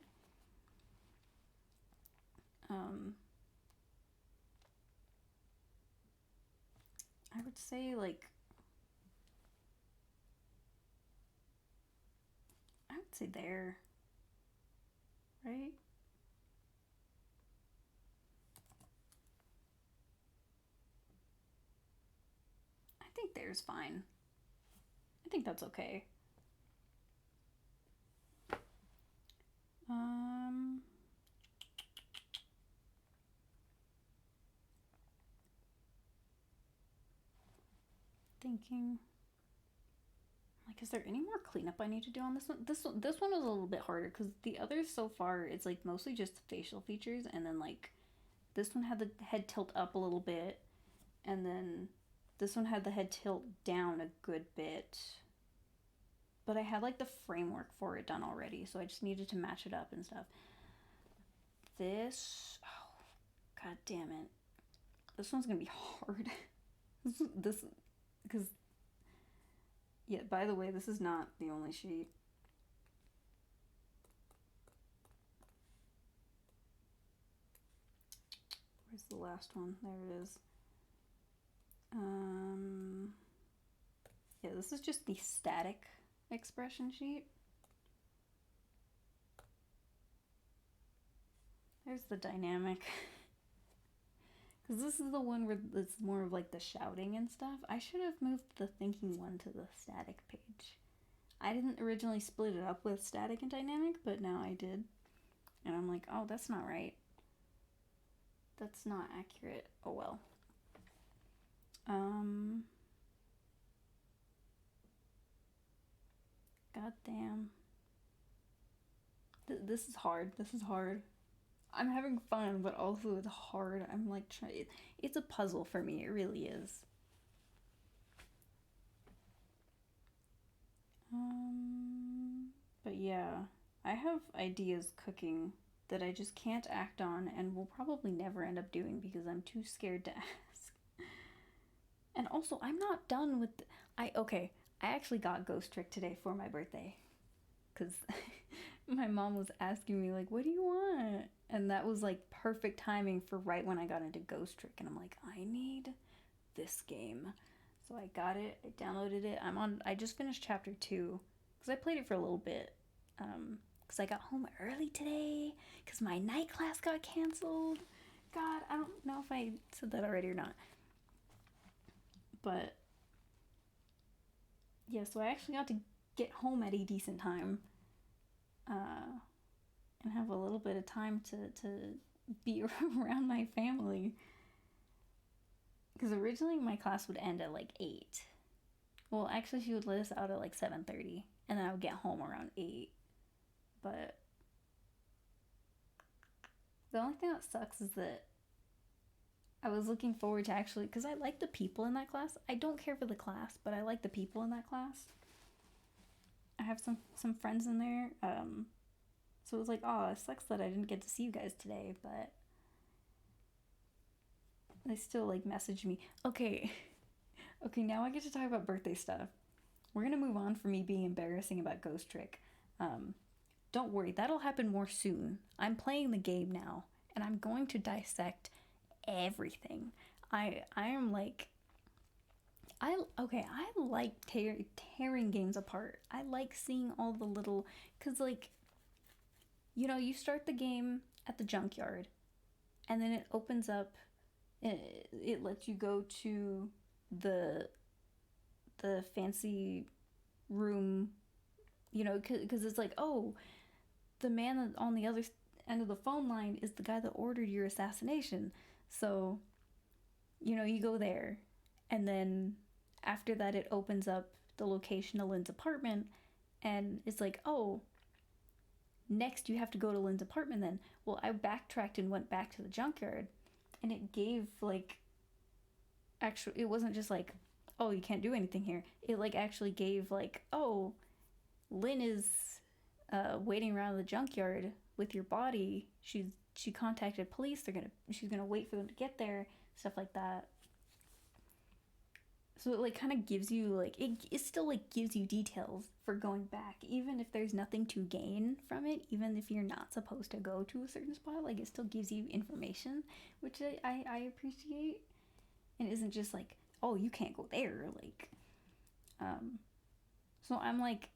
I would say, like, I would say there. Right? I think there's fine. I think that's okay. Thinking. Like, Is there any more cleanup I need to do on this one? This one was a little bit harder because the others so far it's like mostly just facial features, and then like this one had the head tilt up a little bit, and then this one had the head tilt down a good bit. But I had like the framework for it done already, so I just needed to match it up and stuff. This, oh, god damn it. This one's gonna be hard. this, because, yeah, by the way, this is not the only sheet. Where's the last one? There it is. Yeah, this is just the static expression sheet. There's the dynamic. Because this is the one where it's more of like the shouting and stuff. I should have moved the thinking one to the static page. I didn't originally split it up with static and dynamic, but now I did. And I'm like, oh, that's not right. That's not accurate. Oh well. God damn. This is hard. This is hard. I'm having fun, but also it's hard. I'm like trying. It's a puzzle for me. It really is. But yeah, I have ideas cooking that I just can't act on and will probably never end up doing because I'm too scared to ask. And also, I'm not done with. I actually got Ghost Trick today for my birthday, because my mom was asking me like, "What do you want?" And that was like perfect timing for right when I got into Ghost Trick, and I'm like, I need this game. So I got it, I downloaded it. I just finished chapter 2 because I played it for a little bit. Because I got home early today because my night class got canceled. God, I don't know if I said that already or not. But yeah, so I actually got to get home at a decent time. And have a little bit of time to be around my family. Because originally my class would end at like 8. Well, actually she would let us out at like 7:30, and then I would get home around 8. But the only thing that sucks is that I was looking forward to actually, because I like the people in that class. I don't care for the class, but I like the people in that class. I have some friends in there. So it was like, oh, it sucks that I didn't get to see you guys today, but they still like messaged me. Okay, now I get to talk about birthday stuff. We're gonna move on from me being embarrassing about Ghost Trick. Don't worry, that'll happen more soon. I'm playing the game now, and I'm going to dissect everything. I am like, I like tearing games apart. I like seeing all the little, cause like, you know, you start the game at the junkyard, and then it opens up. It lets you go to the fancy room, you know, because it's like, oh, the man on the other end of the phone line is the guy that ordered your assassination. So, you know, you go there, and then after that, it opens up the location of Lynn's apartment, and it's like, oh, next you have to go to Lynn's apartment then. Well, I backtracked and went back to the junkyard, and it gave like, actually, it wasn't just like, oh, you can't do anything here. It like actually gave like, oh, Lynn is waiting around the junkyard with your body. She contacted police. She's gonna wait for them to get there. Stuff like that. So it like kind of gives you like, it still like gives you details for going back, even if there's nothing to gain from it, even if you're not supposed to go to a certain spot. Like, it still gives you information, which I appreciate, and isn't just like, oh, you can't go there. Like, so I'm like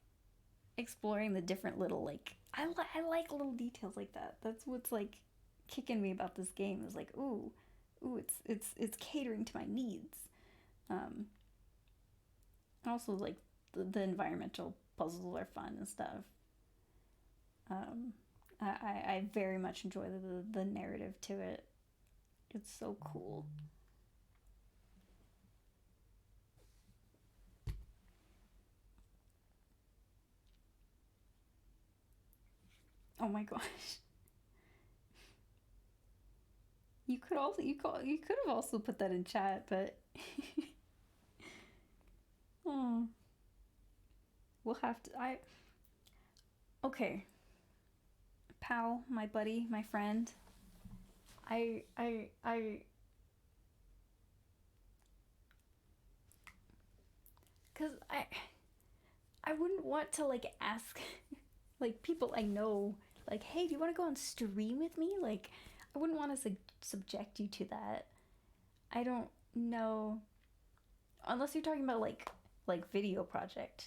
exploring the different little like, I like little details like that. That's what's like kicking me about this game, is like, ooh, it's catering to my needs. Also like the environmental puzzles are fun and stuff. I very much enjoy the narrative to it. It's so cool. Oh my gosh. You could have also put that in chat, but oh, we'll have to. I okay, pal, my buddy, my friend. I cuz I wouldn't want to like ask like people I know like, "Hey, do you want to go on stream with me?" Like I wouldn't want to subject you to that. I don't know unless you're talking about like video project,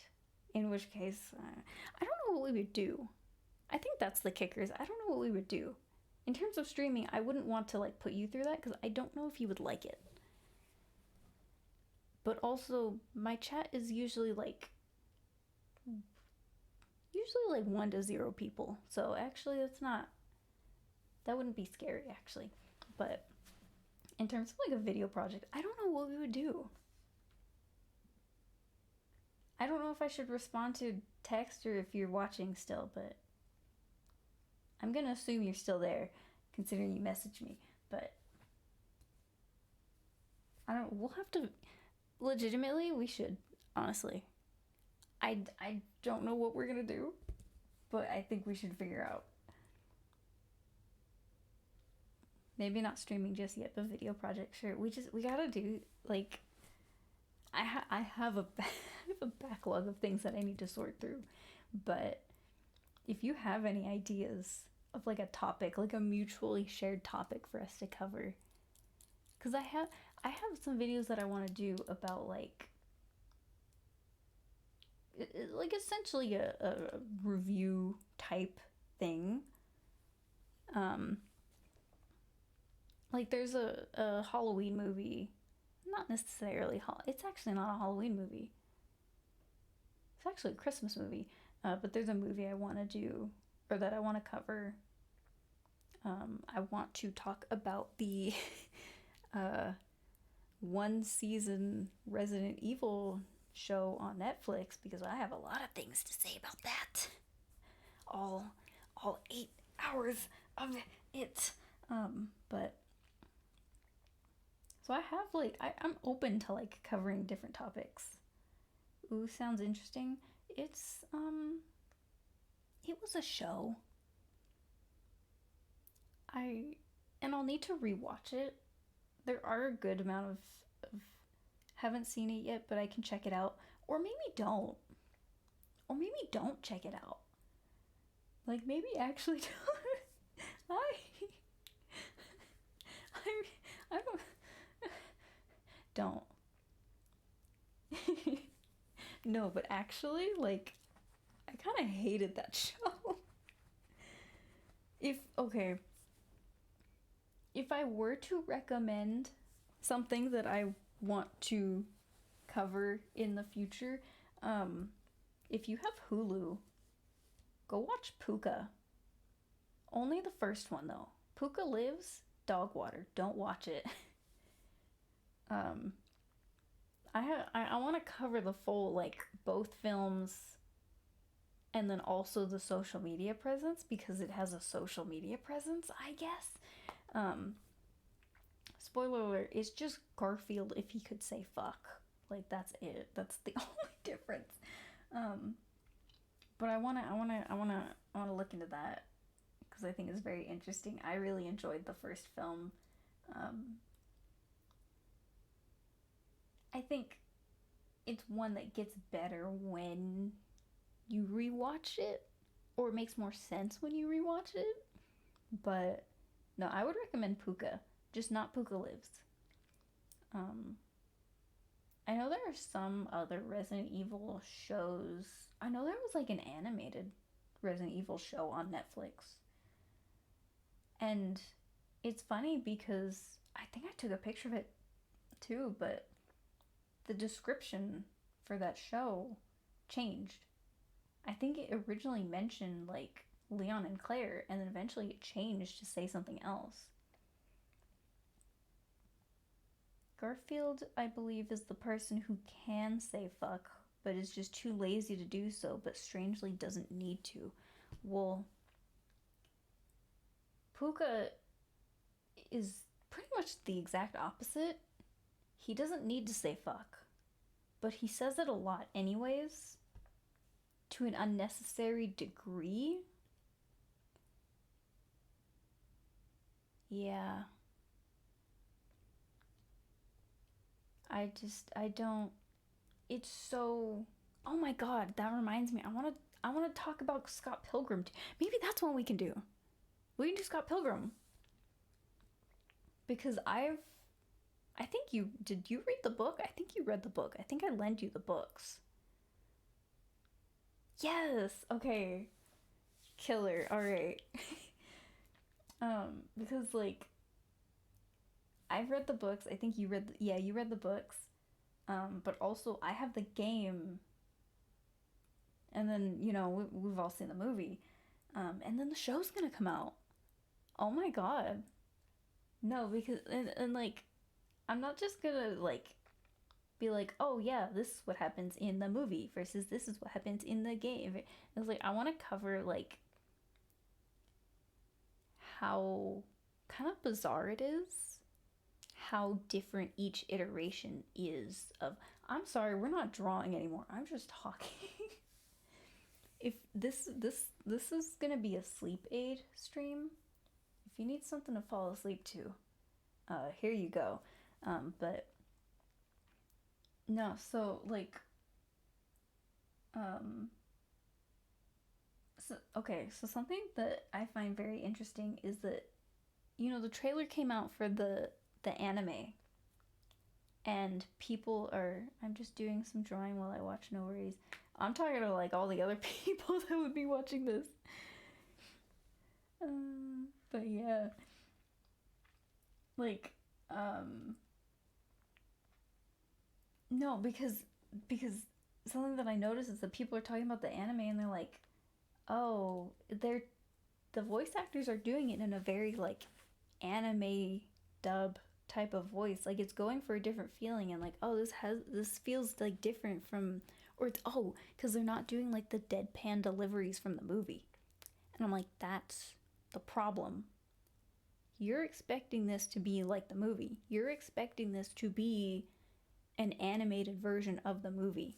in which case I don't know what we would do. I think that's the kickers. I don't know what we would do. In terms of streaming, I wouldn't want to like put you through that because I don't know if you would like it. But also, my chat is usually like 1 to 0 people. So actually, that wouldn't be scary actually. But in terms of like a video project, I don't know what we would do. I don't know if I should respond to text or if you're watching still, but I'm gonna assume you're still there, considering you messaged me. But I don't. We'll have to. Legitimately, we should. Honestly, I don't know what we're gonna do, but I think we should figure out. Maybe not streaming just yet, but video project. Sure, we gotta do like. I have a I have a backlog of things that I need to sort through, but if you have any ideas of like a topic, like a mutually shared topic for us to cover, because I have some videos that I want to do about like essentially a review type thing. Um, like there's a Halloween movie, not necessarily it's actually not a Halloween movie. It's actually a Christmas movie. But there's a movie I want to do or that I want to cover. I want to talk about the uh, 1 season Resident Evil show on Netflix because I have a lot of things to say about that. All 8 hours of it. But so I have I'm open to like covering different topics. Ooh, sounds interesting. It's it was a show. I and I'll need to rewatch it. There are a good amount of haven't seen it yet, but I can check it out. Or maybe don't. Or maybe don't check it out. Like maybe actually don't. I don't. No, but actually like I kind of hated that show. If okay, if I were to recommend something that I want to cover in the future, if you have Hulu, go watch Puka. Only the first one though. Puka Lives, Dog Water. Don't watch it. um, I want to cover the full like both films, and then also the social media presence because it has a social media presence, I guess. Um, Spoiler alert, it's just Garfield if he could say fuck. Like that's it. That's the only difference. Um, but I wanna look into that because I think it's very interesting. I really enjoyed the first film. Um, I think it's one that gets better when you rewatch it, or it makes more sense when you rewatch it. But no, I would recommend Puka, just not Puka Lives. Um, I know there are some other Resident Evil shows. I know there was like an animated Resident Evil show on Netflix. And it's funny because I think I took a picture of it too, but the description for that show changed. I think it originally mentioned like Leon and Claire, and then eventually it changed to say something else. Garfield, I believe, is the person who can say fuck, but is just too lazy to do so, but strangely doesn't need to. Well, Puka is pretty much the exact opposite. He doesn't need to say fuck, but he says it a lot anyways, to an unnecessary degree. Yeah. I don't. It's so. Oh my god, that reminds me. I want to talk about Scott Pilgrim. Maybe that's what we can do. We can do Scott Pilgrim. Because I think you. Did you read the book? I think you read the book. I think I lent you the books. Yes! Okay. Killer. Alright. Because, like, I've read the books. I think you read. Yeah, you read the books. But also, I have the game. And then, we've all seen the movie. And then the show's gonna come out. Oh my god. No, because, and like, I'm not just gonna, like, be like, oh yeah, this is what happens in the movie versus this is what happens in the game. It's like, I want to cover, like, how kind of bizarre it is, how different each iteration is of, I'm sorry, we're not drawing anymore, I'm just talking. If this is gonna be a sleep aid stream, if you need something to fall asleep to, here you go. But no, so like, um, so okay, so something that I find very interesting is that, the trailer came out for the anime, and people are. I'm just doing some drawing while I watch. No worries. I'm talking to like all the other people that would be watching this. But yeah, like, no, because something that I noticed is that people are talking about the anime and they're like, oh, the voice actors are doing it in a very like anime dub type of voice. Like it's going for a different feeling and like, oh, this feels like different from, or it's, oh, because they're not doing like the deadpan deliveries from the movie. And I'm like, that's the problem. You're expecting this to be like the movie. You're expecting this to be an animated version of the movie.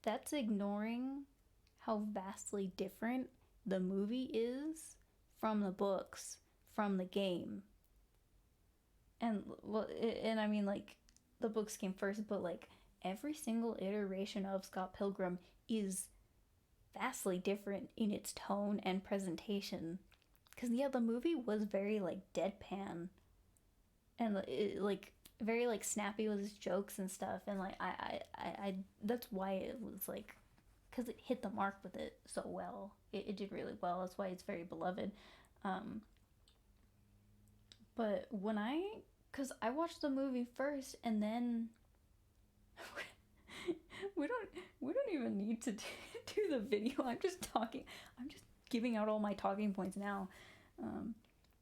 That's ignoring how vastly different the movie is from the books, from the game. And well, and I mean like the books came first, but like every single iteration of Scott Pilgrim is vastly different in its tone and presentation. Because yeah, the movie was very like deadpan and like very like snappy with his jokes and stuff, and like I that's why it was like, because it hit the mark with it so well. It did really well. That's why it's very beloved. Um, but because I watched the movie first, and then we don't even need to do the video. I'm just talking. I'm just giving out all my talking points now.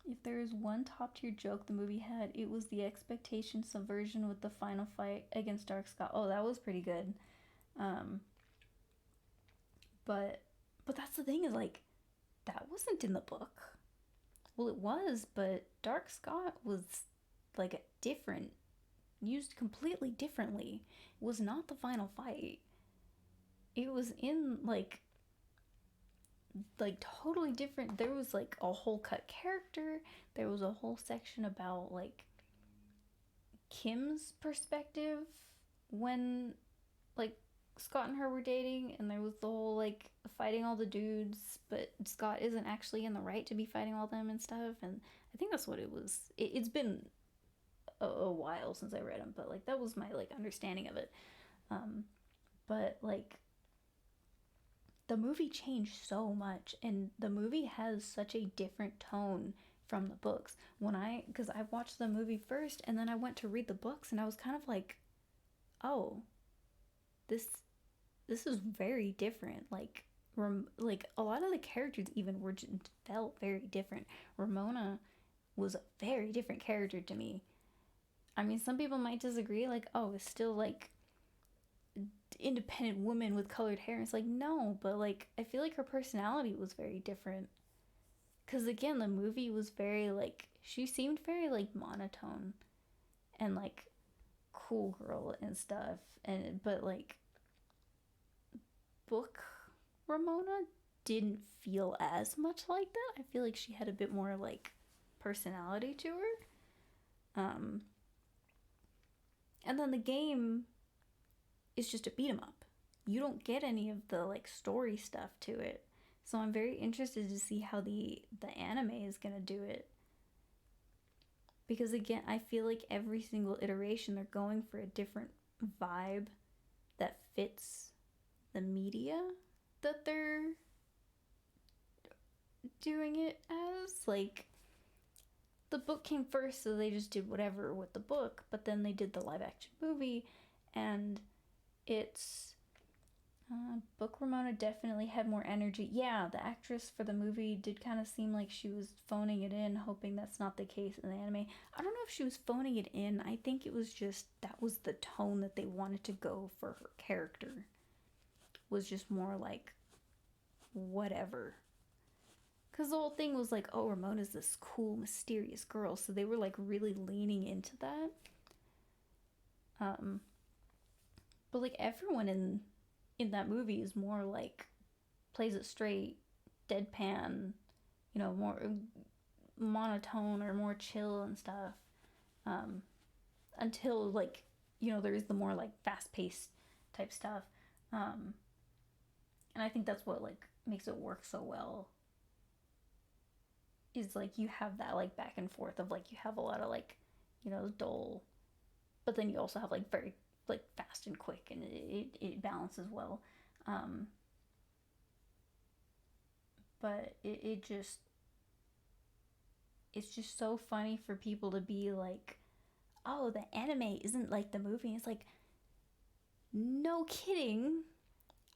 If there is one top tier joke the movie had, it was the expectation subversion with the final fight against Dark Scott. Oh, that was pretty good. Um, but that's the thing, is like, that wasn't in the book. Well, it was, but Dark Scott was like different, used completely differently. It was not the final fight. It was in like totally different. There was like a whole cut character. There was a whole section about like Kim's perspective when like Scott and her were dating, and there was the whole like fighting all the dudes, but Scott isn't actually in the right to be fighting all them and stuff. And I think that's what it was. It's been a while since I read them, but like that was my like understanding of it. But like the movie changed so much, and the movie has such a different tone from the books. Because I watched the movie first, and then I went to read the books, and I was kind of like, oh, this is very different. Like, like a lot of the characters even felt very different. Ramona was a very different character to me. I mean, some people might disagree, like, oh, it's still like independent woman with colored hair. It's like, no, but like I feel like her personality was very different. Because again, the movie was very like, she seemed very like monotone and like cool girl and stuff. And but like book Ramona didn't feel as much like that. I feel like she had a bit more like personality to her. And then the game is just a beat 'em up. You don't get any of the like story stuff to it. So I'm very interested to see how the anime is gonna do it. Because again, I feel like every single iteration they're going for a different vibe that fits the media that they're doing it as. Like the book came first, so they just did whatever with the book, but then they did the live action movie, and it's Book Ramona definitely had more energy. Yeah, the actress for the movie did kind of seem like she was phoning it in, hoping that's not the case in the anime. I don't know if she was phoning it in. I think it was just that was the tone that they wanted to go for her character. Was just more like whatever. Because the whole thing was like, oh, Ramona's this cool, mysterious girl. So they were like really leaning into that. But like everyone in that movie is more like plays it straight, deadpan, more monotone or more chill and stuff. Until like, there is the more like fast paced type stuff. And I think that's what like makes it work so well. Is like you have that like back and forth of like you have a lot of like, dull, but then you also have like very like fast and quick, and it balances well. But it just it's just so funny for people to be like, oh, the anime isn't like the movie. It's like, no kidding.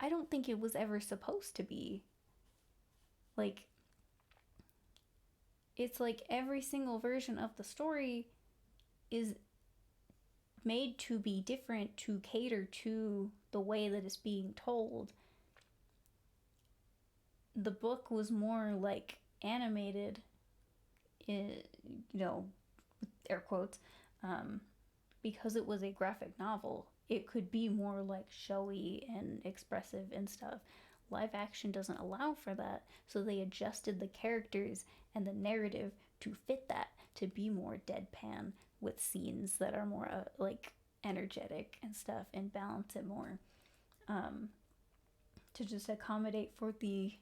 I don't think it was ever supposed to be. Like, it's like every single version of the story is made to be different to cater to the way that it's being told. The book was more like animated, air quotes, because it was a graphic novel. It could be more like showy and expressive and stuff. Live action doesn't allow for that, so they adjusted the characters and the narrative to fit that, to be more deadpan with scenes that are more like energetic and stuff, and balance it more, to just accommodate for the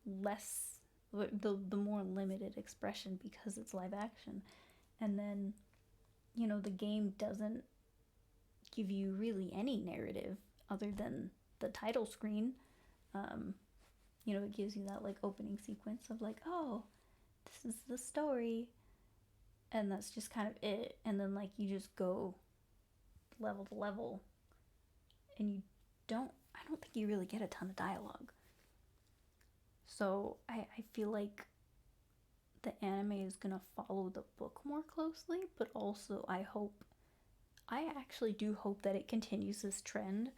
less the more limited expression because it's live action. And then the game doesn't give you really any narrative other than the title screen. It gives you that like opening sequence of like, oh, this is the story, and that's just kind of it. And then like you just go level to level, and I don't think you really get a ton of dialogue. So I feel like the anime is gonna follow the book more closely, but also I actually do hope that it continues this trend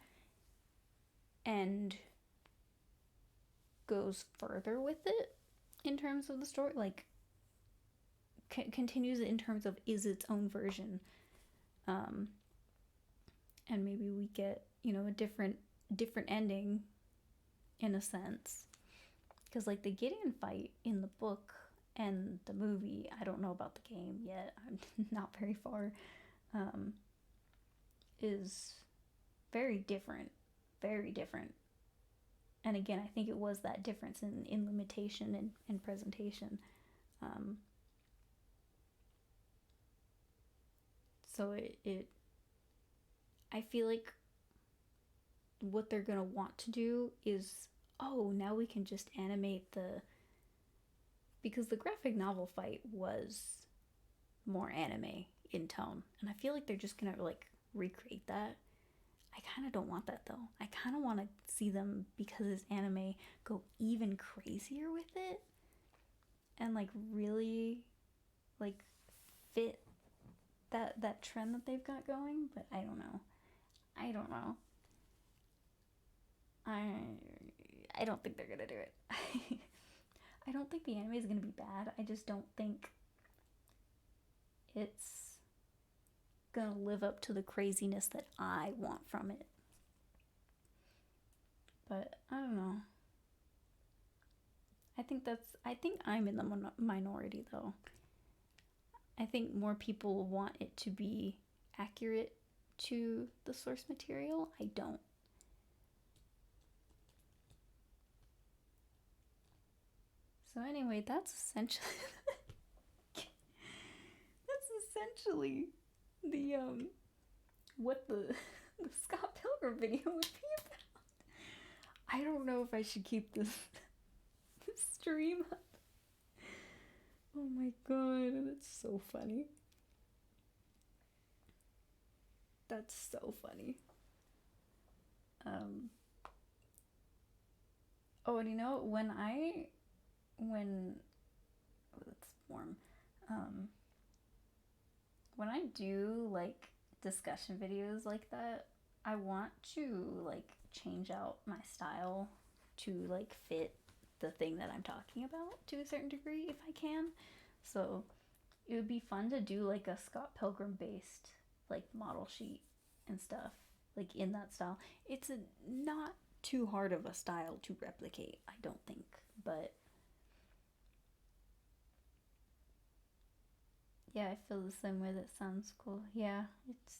and goes further with it in terms of the story, like continues it in terms of is its own version, and maybe we get a different ending in a sense, because like the Gideon fight in the book and the movie, I don't know about the game yet, I'm not very far, is very different, very different. And again, I think it was that difference in limitation and presentation. So I feel like what they're gonna want to do is, oh, now we can just animate because the graphic novel fight was more anime in tone, and I feel like they're just gonna like recreate that. I kind of don't want that though. I kind of want to see them, because it's anime, go even crazier with it and like really like fit that trend that they've got going. But I don't know. I don't think they're gonna do it. I don't think the anime is gonna be bad. I just don't think it's gonna live up to the craziness that I want from it. But I don't know. I think I'm in the minority though. I think more people want it to be accurate to the source material. I don't. So anyway, that's essentially the what the the Scott Pilgrim video would be about. I don't know if I should keep this stream up. Oh my god, that's so funny. That's so funny. Oh, and you know when oh, that's warm. Um, when I do like discussion videos like that, I want to like change out my style to like fit the thing that I'm talking about to a certain degree if I can. So it would be fun to do like a Scott Pilgrim based like model sheet and stuff like in that style. It's not too hard of a style to replicate, I don't think, but yeah, I feel the same way. That sounds cool. Yeah, it's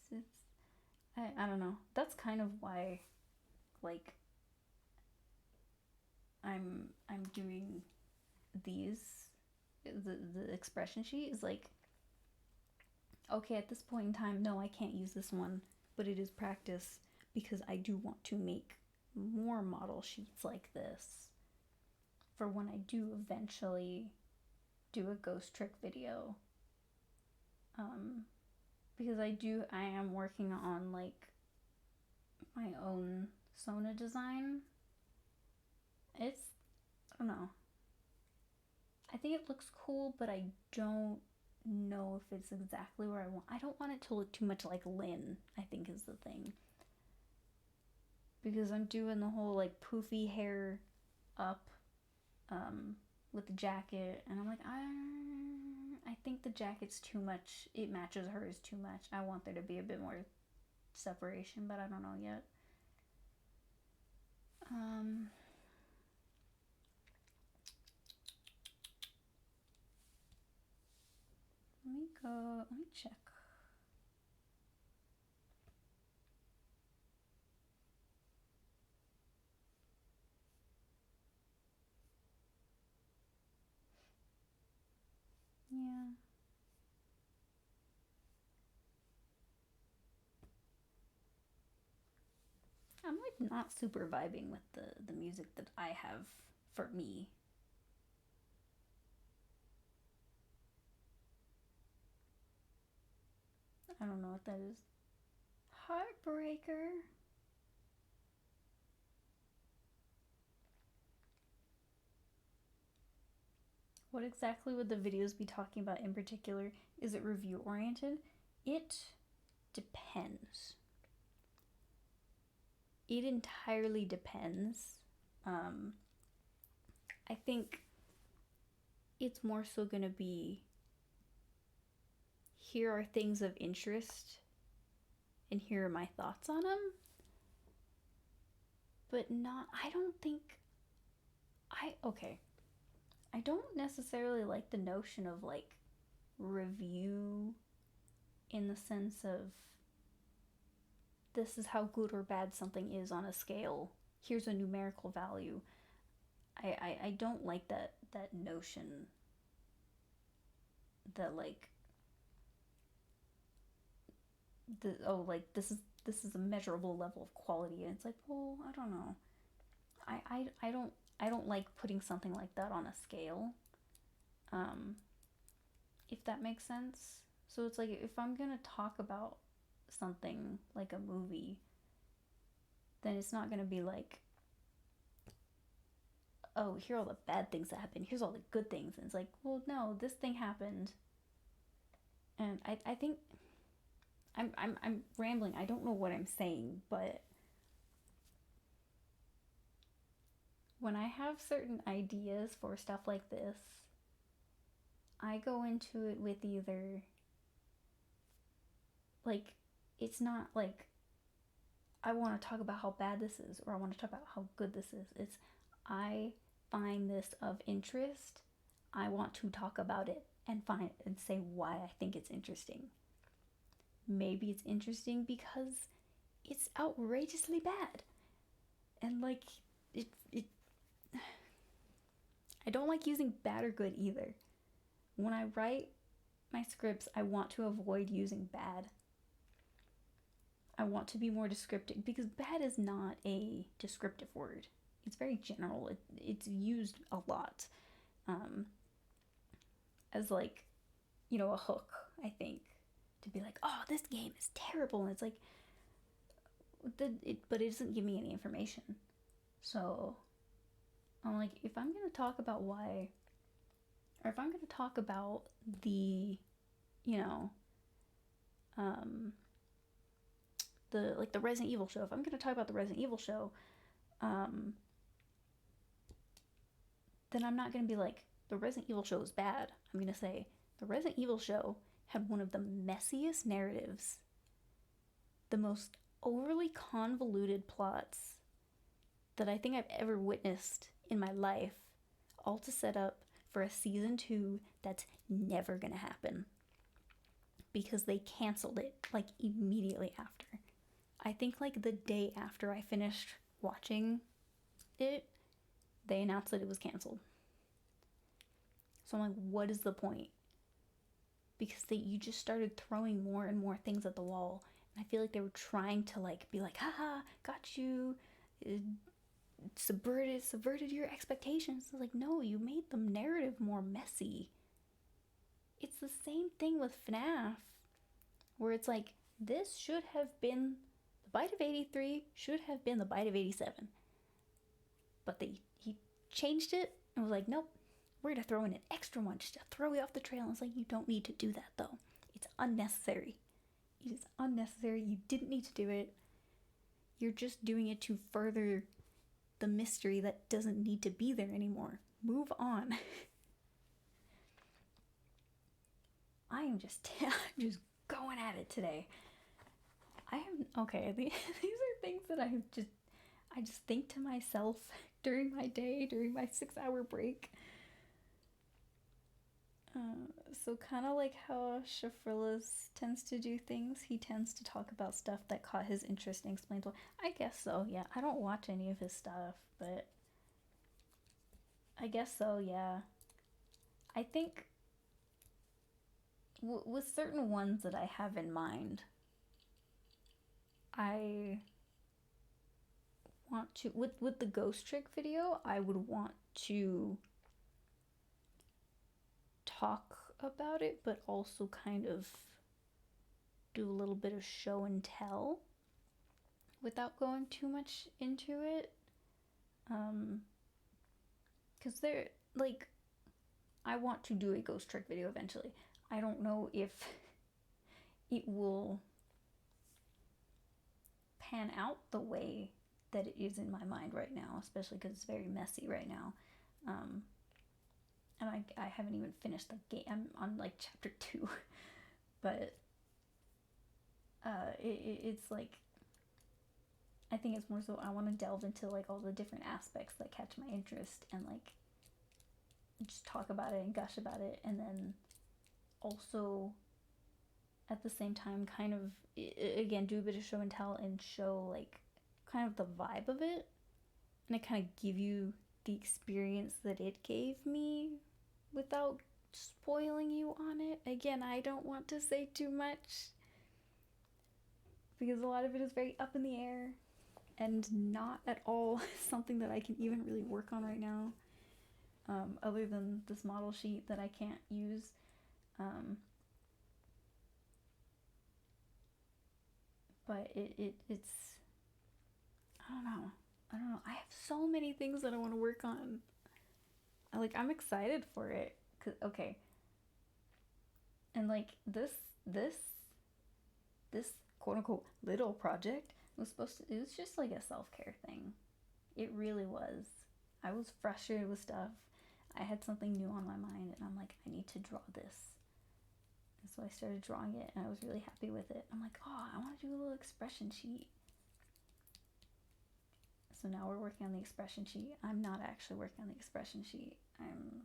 I don't know. That's kind of why like I'm doing these the expression sheet is like okay, at this point in time, no, I can't use this one, but it is practice because I do want to make more model sheets like this for when I do eventually do a ghost trick video. Um, because I am working on like my own Sona design. It's, I don't know. I think it looks cool, but I don't know if it's exactly where I want. I don't want it to look too much like Lynn, I think is the thing. Because I'm doing the whole like poofy hair up with the jacket, and I'm like, I think the jacket's too much. It matches hers too much. I want there to be a bit more separation, but I don't know yet. Let me go. Let me check. Yeah. I'm like not super vibing with the music that I have for me. I don't know what that is. Heartbreaker. What exactly would the videos be talking about in particular? Is it review oriented? It depends. It entirely depends. I think it's more so gonna be here are things of interest and here are my thoughts on them. But not, I don't think, okay. I don't necessarily like the notion of like review in the sense of this is how good or bad something is on a scale. Here's a numerical value. I don't like that notion that like like this is a measurable level of quality, and it's like, well, I don't know. I don't like putting something like that on a scale. If that makes sense. So it's like if I'm gonna talk about something like a movie, then it's not gonna be like, oh, here are all the bad things that happened. Here's all the good things. And it's like, well, no, this thing happened. And I think I'm rambling. I don't know what I'm saying, but when I have certain ideas for stuff like this, I go into it with either, like, it's not like I want to talk about how bad this is or I want to talk about how good this is. It's I find this of interest. I want to talk about it and say why I think it's interesting. Maybe it's interesting because it's outrageously bad. And like it I don't like using bad or good either. When I write my scripts, I want to avoid using bad. I want to be more descriptive because bad is not a descriptive word. It's very general. It's used a lot as like, a hook, I think, to be like, oh, this game is terrible. And it's like, but it doesn't give me any information. So I'm like, if I'm going to talk about why, or if I'm going to talk about the, the Resident Evil show, if I'm going to talk about the Resident Evil show, then I'm not going to be like, the Resident Evil show is bad. I'm going to say, the Resident Evil show had one of the messiest narratives, the most overly convoluted plots that I think I've ever witnessed in my life, all to set up for a season 2 that's never gonna happen because they canceled it like immediately after. I think like the day after I finished watching it, they announced that it was canceled. So I'm like, what is the point? Because you just started throwing more and more things at the wall, and I feel like they were trying to like be like, haha, got you, subverted your expectations. It's like, no, you made the narrative more messy. It's the same thing with FNAF, where it's like, this should have been, the Bite of 83 should have been the Bite of 87. But he changed it and was like, nope, we're gonna throw in an extra one just to throw you off the trail. And it's like, you don't need to do that though. It's unnecessary. It is unnecessary. You didn't need to do it. You're just doing it to further the mystery that doesn't need to be there anymore. Move on. I'm just going at it today. These are things that I just think to myself during my day, during my 6-hour break. So kind of like how Shafrillas tends to do things, he tends to talk about stuff that caught his interest and explains why. I guess so, yeah. I don't watch any of his stuff, but I guess so, yeah. I think with certain ones that I have in mind, I want to, with the ghost trick video, I would want to talk about it, but also kind of do a little bit of show and tell without going too much into it. Because I want to do a ghost trick video eventually. I don't know if it will pan out the way that it is in my mind right now, especially because it's very messy right now. And I haven't even finished the game. I'm on like chapter 2, but it's like, I think it's more so I want to delve into like all the different aspects that catch my interest and like just talk about it and gush about it, and then also at the same time kind of again do a bit of show and tell and show like kind of the vibe of it, and I kind of give you the experience that it gave me without spoiling you on it. Again, I don't want to say too much because a lot of it is very up in the air and not at all something that I can even really work on right now, other than this model sheet that I can't use. But it's I don't know. I have so many things that I want to work on. I'm excited for it. Okay. And like this quote unquote little project was it was just like a self-care thing. It really was. I was frustrated with stuff. I had something new on my mind, and I'm like, I need to draw this. And so I started drawing it, and I was really happy with it. I'm like, oh, I want to do a little expression sheet. So now we're working on the expression sheet. I'm not actually working on the expression sheet. I'm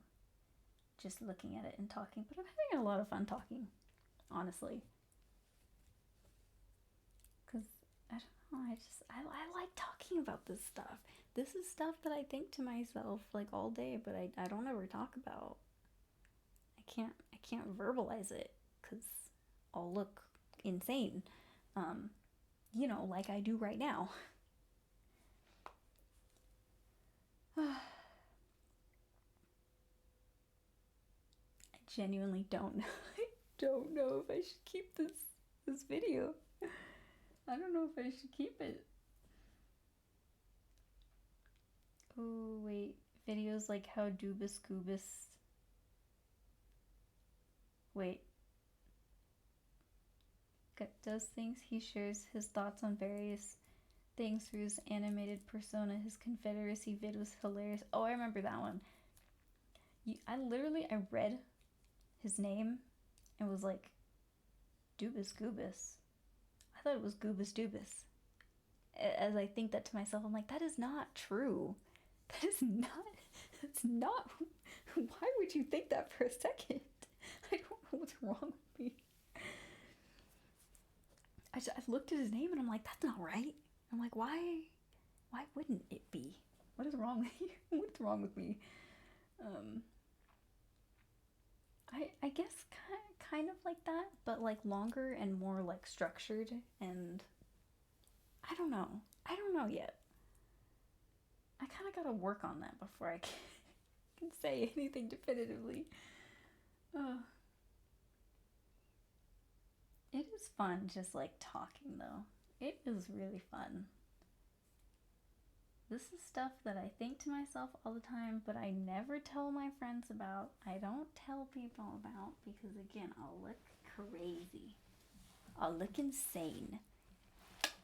just looking at it and talking, but I'm having a lot of fun talking, honestly. Because, I don't know, I like talking about this stuff. This is stuff that I think to myself like all day, but I don't ever talk about. I can't verbalize it because I'll look insane. Like I do right now. I genuinely don't know. I don't know if I should keep this video. I don't know if I should keep it. Oh wait, videos like how Dubus Goobus. Wait. Does things. He shares his thoughts on various things through his animated persona. His Confederacy vid was hilarious. Oh, I remember that one. I read his name and was like, Dubus Goobus. I thought it was Goobus Dubus. As I think that to myself, I'm like, that is not true. That's not. Why would you think that for a second? I don't know what's wrong with me. I looked at his name and I'm like, that's not right. I'm like, why wouldn't it be? What is wrong with you? What's wrong with me? I guess kind of like that, but like longer and more like structured, and I don't know yet. I kind of gotta work on that before I can say anything definitively. It is fun just like talking though. It is really fun. This is stuff that I think to myself all the time, but I never tell my friends about. I don't tell people about because, again, I'll look crazy. I'll look insane.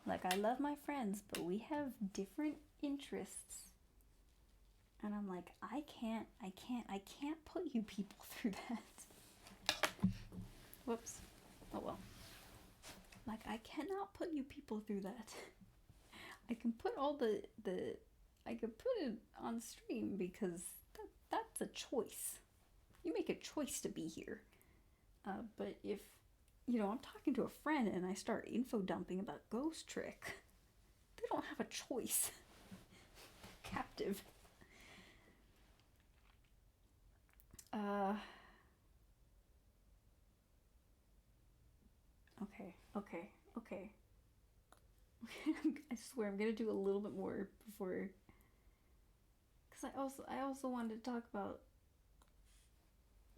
Like, I love my friends, but we have different interests. And I'm like, I can't put you people through that. Whoops. Oh well. Like, I cannot put you people through that. I can put all I could put it on stream because that's a choice. You make a choice to be here. But if, I'm talking to a friend and I start info dumping about Ghost Trick, they don't have a choice. Captive. Okay. I swear I'm gonna do a little bit more before, because I also wanted to talk about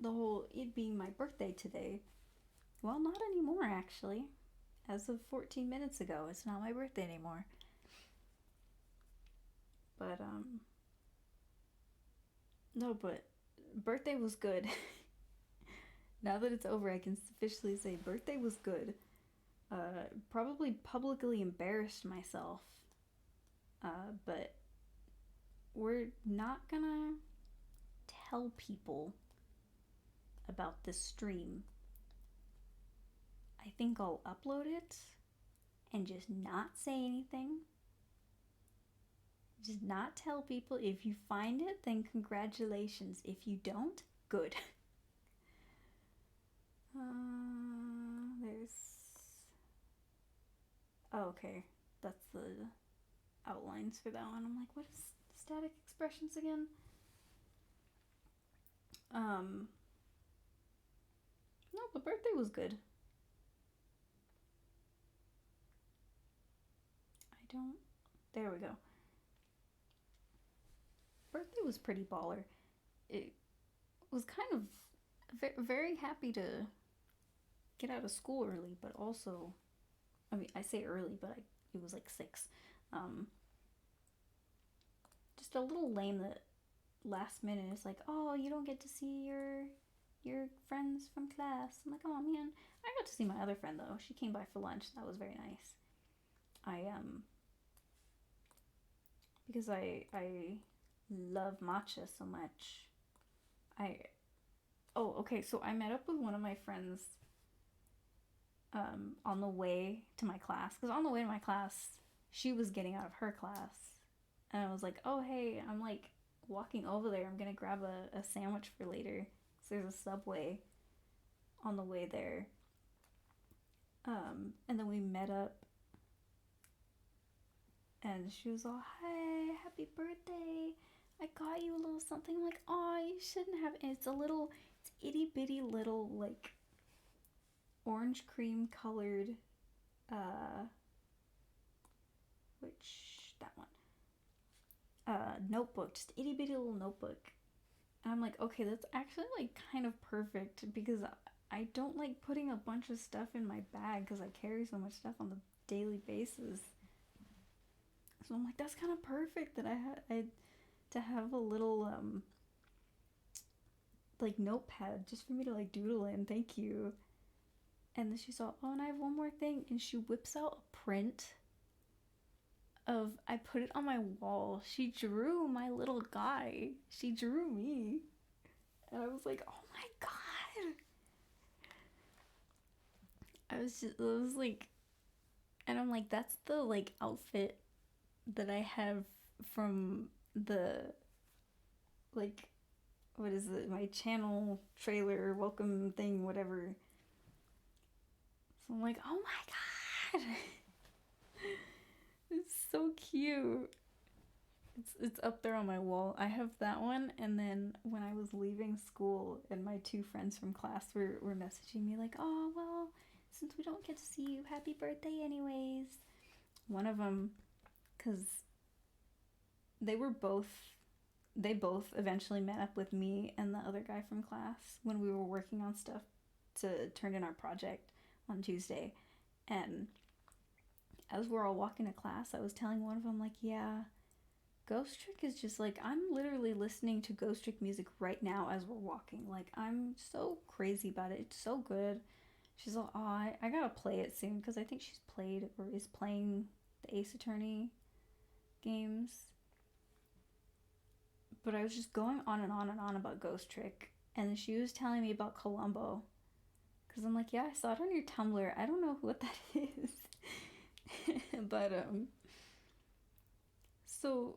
the whole it being my birthday today. Well, not anymore actually. As of 14 minutes ago, it's not my birthday anymore. But no, but birthday was good. Now that it's over, I can officially say birthday was good. Probably publicly embarrassed myself. But we're not gonna tell people about this stream. I think I'll upload it and just not say anything. Just not tell people. If you find it, then congratulations. If you don't, good. There's... Oh, okay. That's the outlines for that one. I'm like, what is static expressions again? No, but birthday was good. There we go. Birthday was pretty baller. It was kind of very happy to get out of school early, but also, I mean, I say early, but it was like 6. Just a little lame that last minute it's like, oh, you don't get to see your friends from class. I'm like, oh man, I got to see my other friend though. She came by for lunch. That was very nice. Because I love matcha so much. I Oh, okay, so I met up with one of my friends on the way to my class, because on the way to my class, she was getting out of her class, and I was like, oh hey, I'm like walking over there. I'm gonna grab a sandwich for later. So there's a Subway on the way there. And then we met up, and she was all, "Hey, happy birthday! I got you a little something." I'm like, "Oh, you shouldn't have." And it's itty bitty little like orange cream colored, uh, that one, notebook, just itty bitty little notebook. And I'm like, okay, that's actually like kind of perfect because I don't like putting a bunch of stuff in my bag because I carry so much stuff on the daily basis. So I'm like, that's kind of perfect that I to have a little like notepad just for me to like doodle in. Thank you. And then she saw, oh, and I have one more thing, and she whips out a print of, I put it on my wall. She drew my little guy. She drew me. And I was like, oh my god. It was like, and I'm like, that's the like outfit that I have from the, like, what is it, my channel trailer, welcome thing, whatever. So I'm like, oh my god. It's so cute. It's up there on my wall. I have that one, and then when I was leaving school and my two friends from class were messaging me like, oh, well, since we don't get to see you, happy birthday anyways. One of them, because they both eventually met up with me and the other guy from class when we were working on stuff to turn in our project on Tuesday. And as we're all walking to class, I was telling one of them, like, yeah, Ghost Trick is just like, I'm literally listening to Ghost Trick music right now as we're walking. Like, I'm so crazy about it. It's so good. She's like, oh, I gotta play it soon because I think she's played or is playing the Ace Attorney games. But I was just going on and on and on about Ghost Trick. And then she was telling me about Columbo. Because I'm like, yeah, I saw it on your Tumblr. I don't know what that is. But, so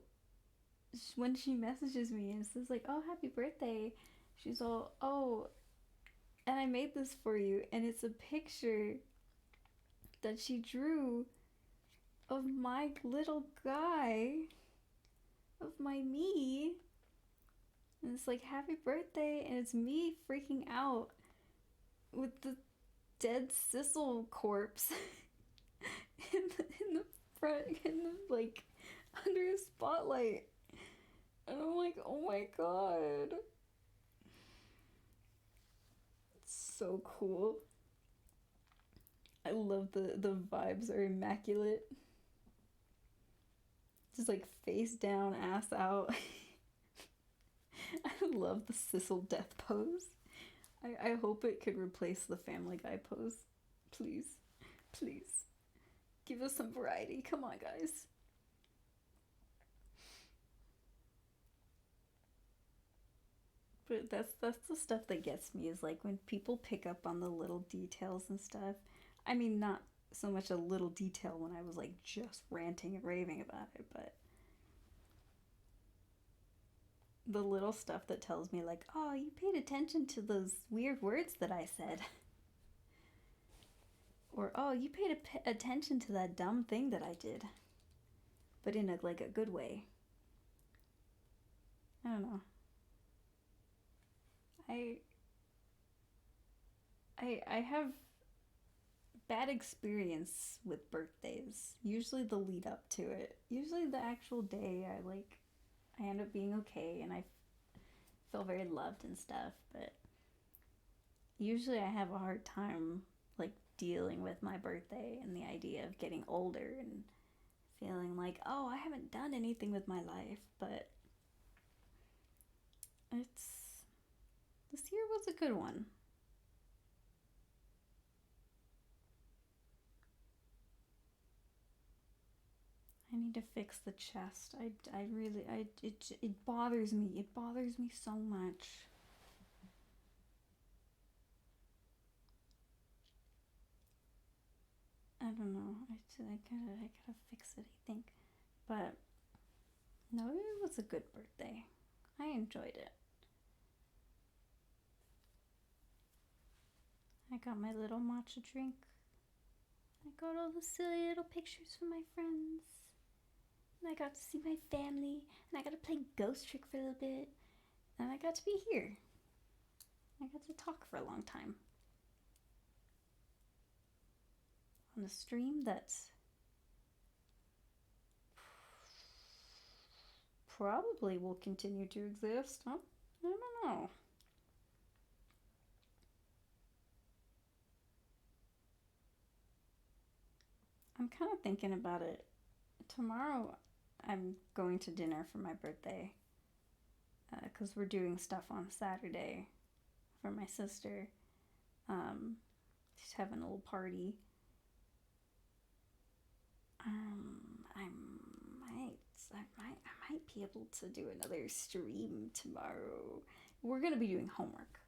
when she messages me and says like, oh, happy birthday, she's all, oh, and I made this for you, and it's a picture that she drew of my little guy, of my me, and it's like, happy birthday, and it's me freaking out with the dead Sissel corpse in the front, like under a spotlight. And I'm like, oh my god. It's so cool. I love the vibes are immaculate. Just like face down, ass out. I love the Sissel death pose. I hope it could replace the Family Guy pose. Please. Please. Give us some variety. Come on, guys. But that's the stuff that gets me, is like when people pick up on the little details and stuff. I mean, not so much a little detail when I was like just ranting and raving about it, but the little stuff that tells me like, oh, you paid attention to those weird words that I said. Or, oh, you paid attention to that dumb thing that I did. But in a like a good way. I don't know. I I have bad experience with birthdays. Usually the lead up to it. Usually the actual day I end up being okay and I feel very loved and stuff, but usually I have a hard time like dealing with my birthday and the idea of getting older and feeling like, oh, I haven't done anything with my life, but this year was a good one. I need to fix the chest. I really, it bothers me. It bothers me so much. I don't know. I gotta fix it, I think. But no, it was a good birthday. I enjoyed it. I got my little matcha drink. I got all the silly little pictures from my friends. And I got to see my family. And I got to play Ghost Trick for a little bit. And I got to be here. I got to talk for a long time. On a stream that's probably will continue to exist. Huh? I don't know. I'm kind of thinking about it. Tomorrow, I'm going to dinner for my birthday. Because we're doing stuff on Saturday for my sister. She's having a little party. I might be able to do another stream tomorrow. We're gonna be doing homework.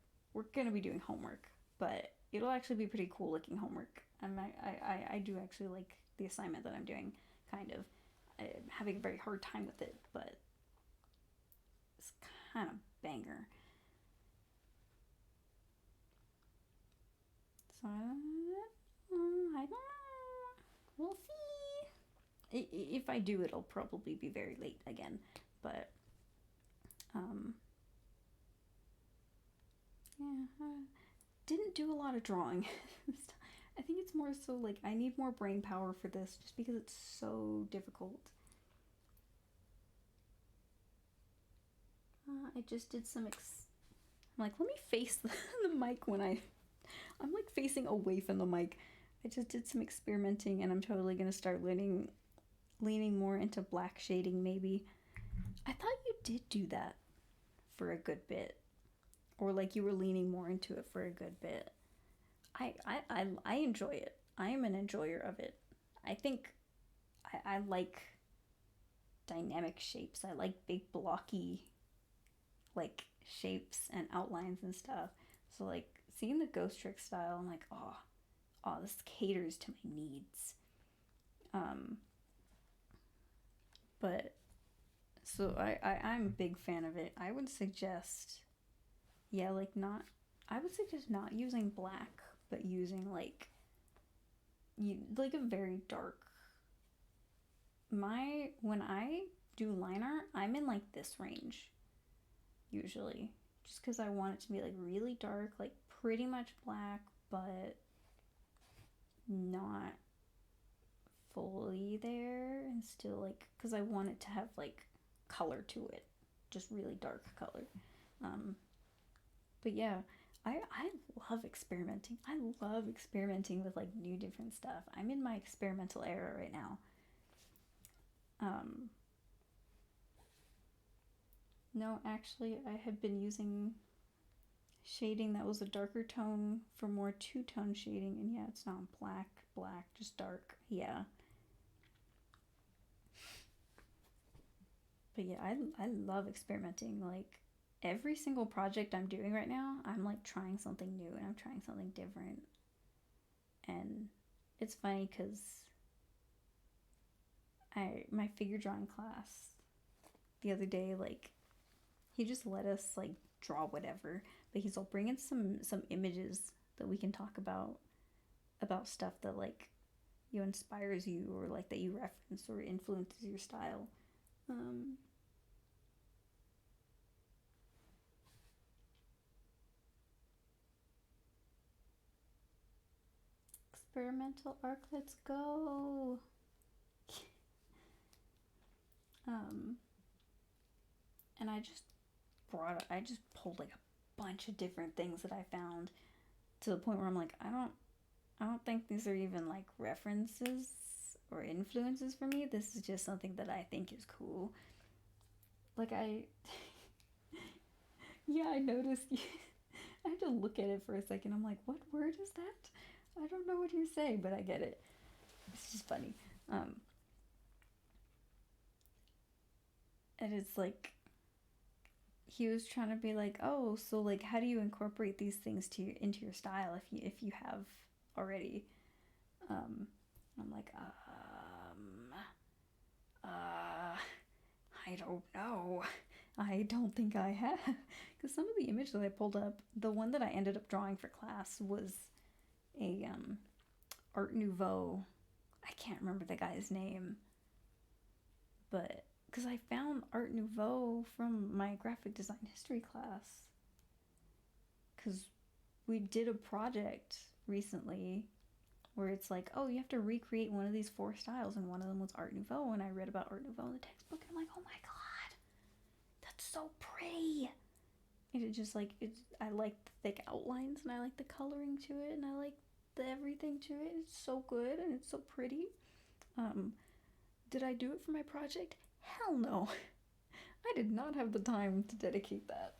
But it'll actually be pretty cool looking homework. I do actually like the assignment that I'm doing. Kind of, I'm having a very hard time with it, but it's kind of banger. So I don't know. We'll see. If I do, it'll probably be very late again. But yeah, didn't do a lot of drawing. I think it's more so like I need more brain power for this, just because it's so difficult. I just did some. I'm like, let me face the mic when I'm like facing away from the mic. I just did some experimenting, and I'm totally gonna start leaning more into black shading. Maybe. I thought you did do that for a good bit, or like you were leaning more into it for a good bit. I enjoy it. I am an enjoyer of it. I think I like dynamic shapes. I like big blocky like shapes and outlines and stuff. So like seeing the Ghost Trick style, I'm like, oh, this caters to my needs. But so I'm a big fan of it. I would suggest, yeah, like not. I would suggest not using black, but using like a very dark. When I do line art, I'm in like this range usually, just because I want it to be like really dark, like pretty much black, but not fully there, and still like, because I want it to have like color to it, just really dark color. But yeah, I love experimenting. I love experimenting with like new different stuff. I'm in my experimental era right now. No, actually, I had been using shading that was a darker tone for more two-tone shading, and yeah, it's not black, just dark. Yeah. But yeah, I love experimenting. Like every single project I'm doing right now, I'm like trying something new and I'm trying something different. And it's funny because my figure drawing class the other day, like he just let us like draw whatever, but he's all bring in some images that we can talk about stuff that like inspires you, or like that you reference or influences your style. Experimental arc, let's go. And I just pulled like a bunch of different things that I found, to the point where I'm like, I don't think these are even like references or influences for me. This is just something that I think is cool. Like yeah, I noticed. I had to look at it for a second. I'm like, what word is that? I don't know what you're saying, but I get it. It's just funny. And it's like he was trying to be like, oh, so like how do you incorporate these things into your style if you have already? I'm like, uh, I don't know. I don't think I have. Because some of the image that I pulled up, the one that I ended up drawing for class was a Art Nouveau. I can't remember the guy's name, but because I found Art Nouveau from my graphic design history class, because we did a project recently where it's like, oh, you have to recreate one of these four styles, and one of them was Art Nouveau, and I read about Art Nouveau in the textbook, and I'm like, oh my god, that's so pretty. And it just like, I like the thick outlines, and I like the coloring to it, and I like the everything to it. It's so good, and it's so pretty. Did I do it for my project? Hell no. I did not have the time to dedicate that.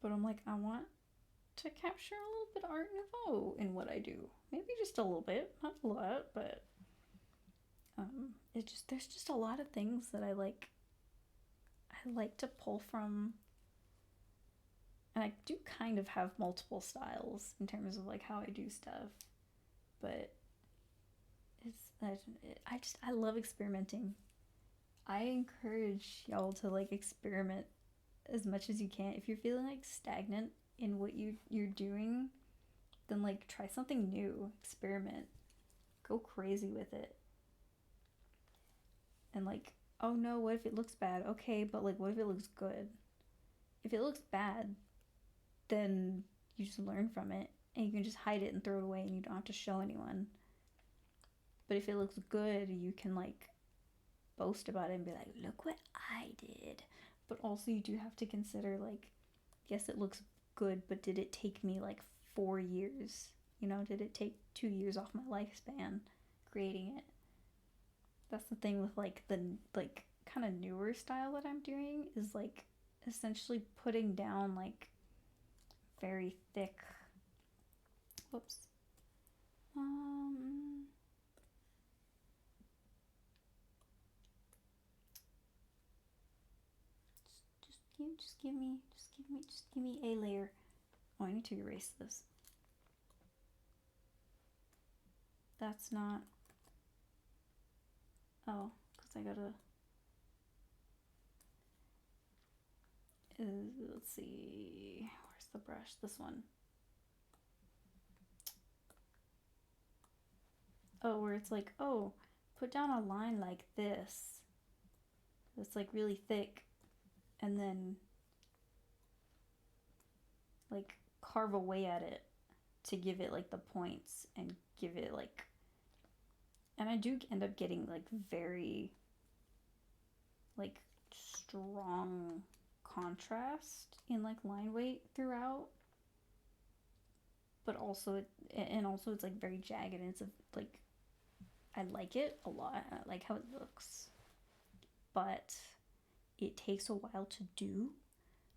But I'm like, I want to capture a little bit of Art Nouveau in what I do. Maybe just a little bit, not a lot, but there's just a lot of things that I like to pull from. And I do kind of have multiple styles in terms of like how I do stuff, but I love experimenting. I encourage y'all to like experiment as much as you can. If you're feeling like stagnant in what you're doing, then like try something new, experiment, go crazy with it. And like, oh no, what if it looks bad? Okay, but like what if it looks good? If it looks bad, then you just learn from it and you can just hide it and throw it away and you don't have to show anyone. But if it looks good, you can like boast about it and be like, look what I did. But also you do have to consider like, yes, it looks good, but did it take me like 4 years? You know, did it take 2 years off my lifespan creating it? That's the thing with like the like kind of newer style that I'm doing, is like essentially putting down like very thick, whoops, just give me a layer. Oh, I need to erase this. That's not, oh, because I gotta, let's see, where's the brush? This one. Oh, where it's like, oh, put down a line like this. It's like really thick, and then like carve away at it to give it like the points and give it like, and I do end up getting like very like strong contrast in like line weight throughout, but also it's like very jagged, and it's like, I like it a lot. I like how it looks, but it takes a while to do,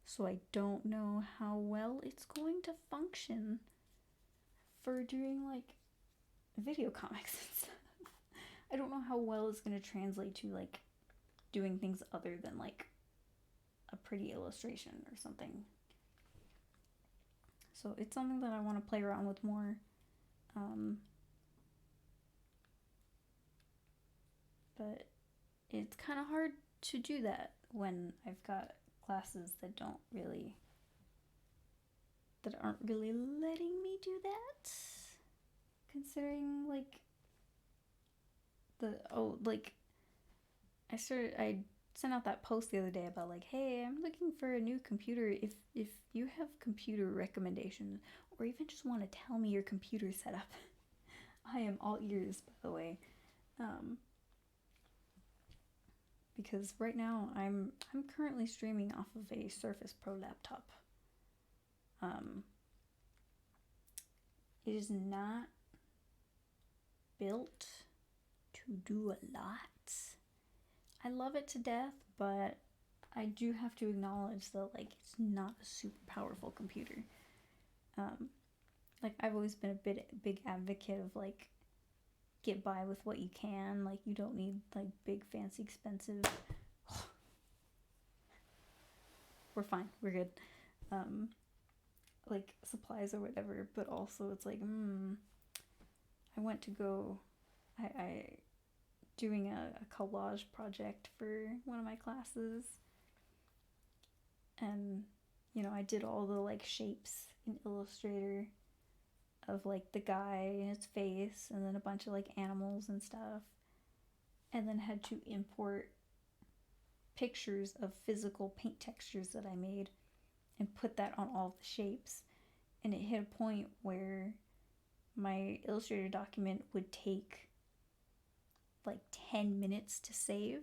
so I don't know how well it's going to function for doing like video comics and stuff. I don't know how well it's going to translate to like doing things other than like a pretty illustration or something. So it's something that I want to play around with more. But it's kind of hard to do that when I've got classes that aren't really letting me do that. Considering like I sent out that post the other day about like, hey, I'm looking for a new computer. If you have computer recommendations, or even just want to tell me your computer setup, I am all ears, by the way. Because right now I'm currently streaming off of a Surface Pro laptop. It is not built to do a lot. I love it to death, but I do have to acknowledge that like it's not a super powerful computer. Like I've always been a big advocate of like get by with what you can. Like, you don't need like big, fancy, expensive. We're fine. We're good. Like supplies or whatever. But also, it's like, I went to go. I doing a collage project for one of my classes, and I did all the like shapes in Illustrator of like the guy and his face, and then a bunch of like animals and stuff, and then had to import pictures of physical paint textures that I made and put that on all the shapes. And it hit a point where my Illustrator document would take like 10 minutes to save,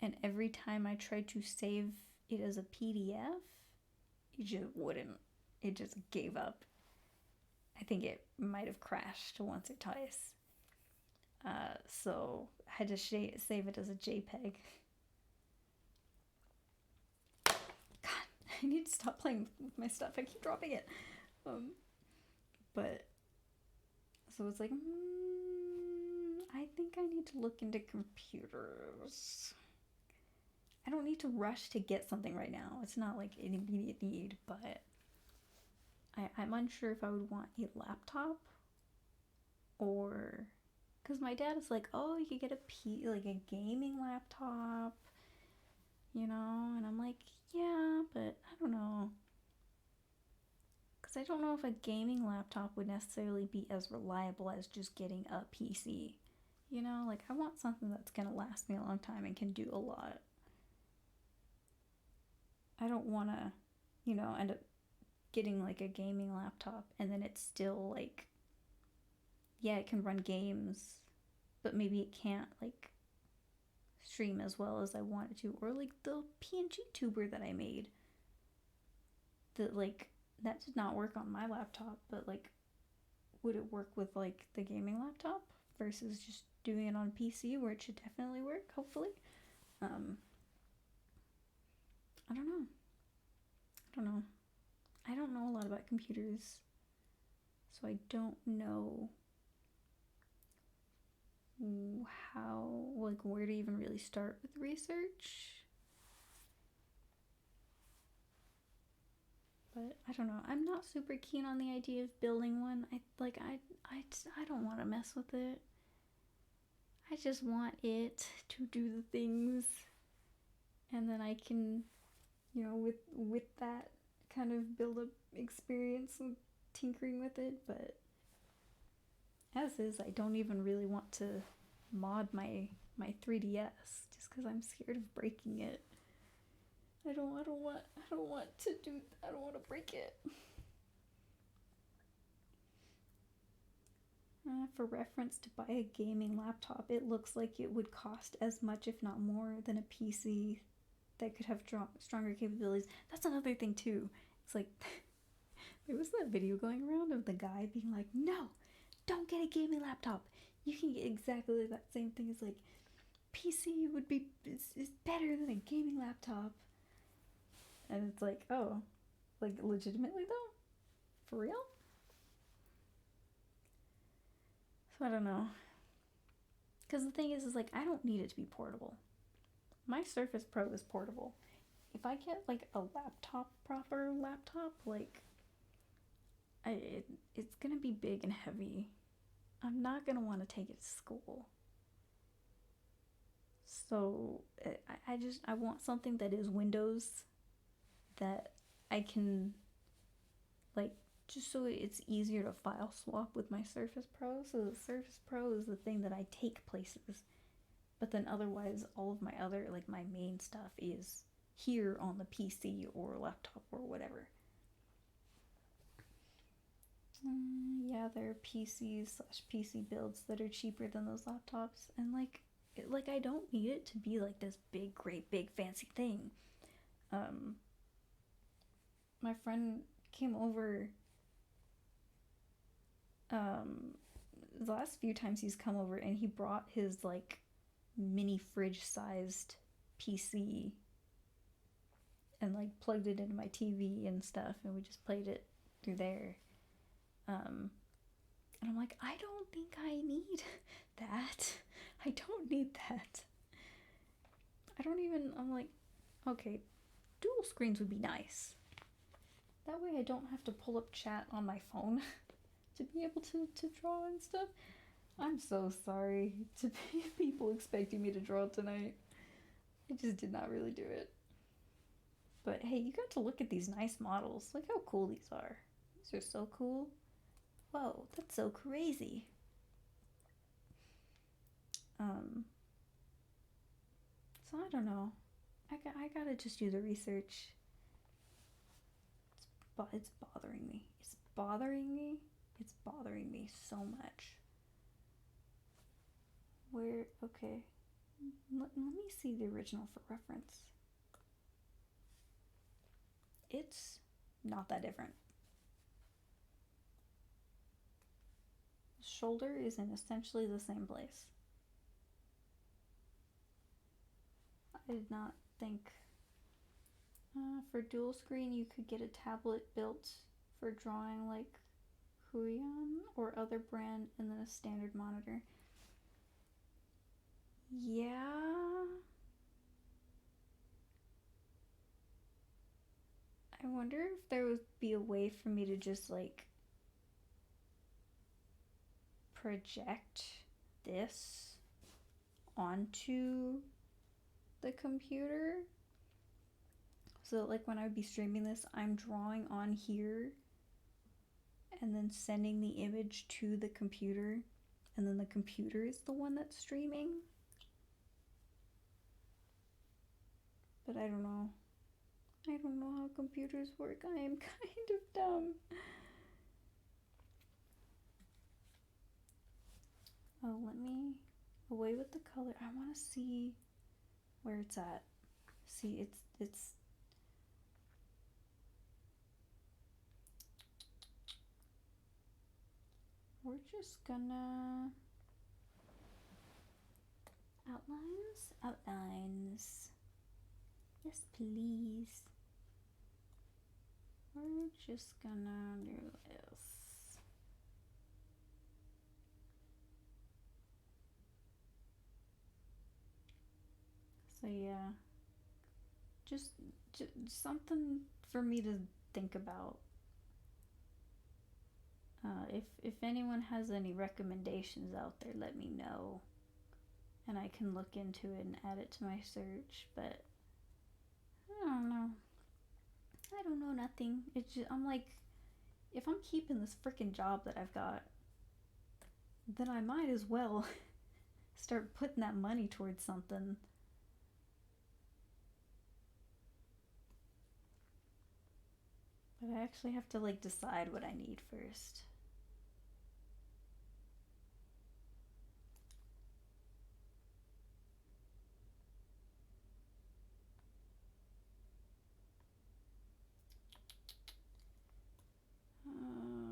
and every time I tried to save it as a PDF, it just wouldn't. It just gave up. I think it might have crashed once or twice. So I had to save it as a JPEG. God, I need to stop playing with my stuff. I keep dropping it. But so it's like, I think I need to look into computers. I don't need to rush to get something right now. It's not like an immediate need, but I'm unsure if I would want a laptop or, because my dad is like, oh, you could get like a gaming laptop, and I'm like, yeah, but I don't know, because I don't know if a gaming laptop would necessarily be as reliable as just getting a PC. Like, I want something that's gonna last me a long time and can do a lot. I don't want to, end up getting like a gaming laptop and then it's still like, yeah, it can run games, but maybe it can't like stream as well as I want it to. Or like the PNG tuber that I made, that like, that did not work on my laptop, but like, would it work with like the gaming laptop versus just doing it on PC, where it should definitely work, hopefully. I don't know. I don't know a lot about computers, so I don't know how, like, where to even really start with research. But I don't know. I'm not super keen on the idea of building one. I don't want to mess with it. I just want it to do the things, and then I can, with that, kind of build up experience with tinkering with it. But as is, I don't even really want to mod my 3DS just because I'm scared of breaking it. I don't want to break it. For reference, to buy a gaming laptop, it looks like it would cost as much, if not more, than a PC that could have stronger capabilities. That's another thing too. It's like, there was that video going around of the guy being like, no, don't get a gaming laptop. You can get exactly that same thing. It's like, PC is better than a gaming laptop. And it's like, oh, like, legitimately though? For real? So I don't know. Because the thing is like, I don't need it to be portable. My Surface Pro is portable. If I get like a proper laptop, like, it's gonna be big and heavy. I'm not gonna want to take it to school. So I want something that is Windows, that I can, like, just so it's easier to file swap with my Surface Pro. So the Surface Pro is the thing that I take places. But then otherwise, all of my other, like, my main stuff is here on the PC or laptop or whatever. Yeah, there are PC builds that are cheaper than those laptops. And, like, I don't need it to be, like, this big, great, big, fancy thing. My friend came over, the last few times he's come over, and he brought his, like, mini fridge-sized PC and, like, plugged it into my TV and stuff, and we just played it through there. And I'm like, I don't think I need that. I don't need that. I'm like, okay, dual screens would be nice. That way I don't have to pull up chat on my phone to be able to draw and stuff. I'm so sorry to people expecting me to draw tonight. I just did not really do it. But hey, you got to look at these nice models. Look how cool these are. These are so cool. Whoa, that's so crazy. So I don't know. I gotta just do the research. It's bothering me. It's bothering me. It's bothering me so much. Where, okay. Let me see the original for reference. It's not that different. The shoulder is in essentially the same place. I did not think. For dual screen, you could get a tablet built for drawing like Huion or other brand, and then a standard monitor. Yeah. I wonder if there would be a way for me to just like project this onto the computer, so that like when I would be streaming this, I'm drawing on here and then sending the image to the computer, and then the computer is the one that's streaming. But I don't know. I don't know how computers work. I am kind of dumb. Oh, let me away with the color. I want to see where it's at. See, it's we're just gonna outlines. Yes, please. We're just gonna do this. So yeah, just something for me to think about. If anyone has any recommendations out there, let me know, and I can look into it and add it to my search. But I don't know. I don't know nothing. It's just, I'm like, if I'm keeping this freaking job that I've got, then I might as well start putting that money towards something. But I actually have to like decide what I need first.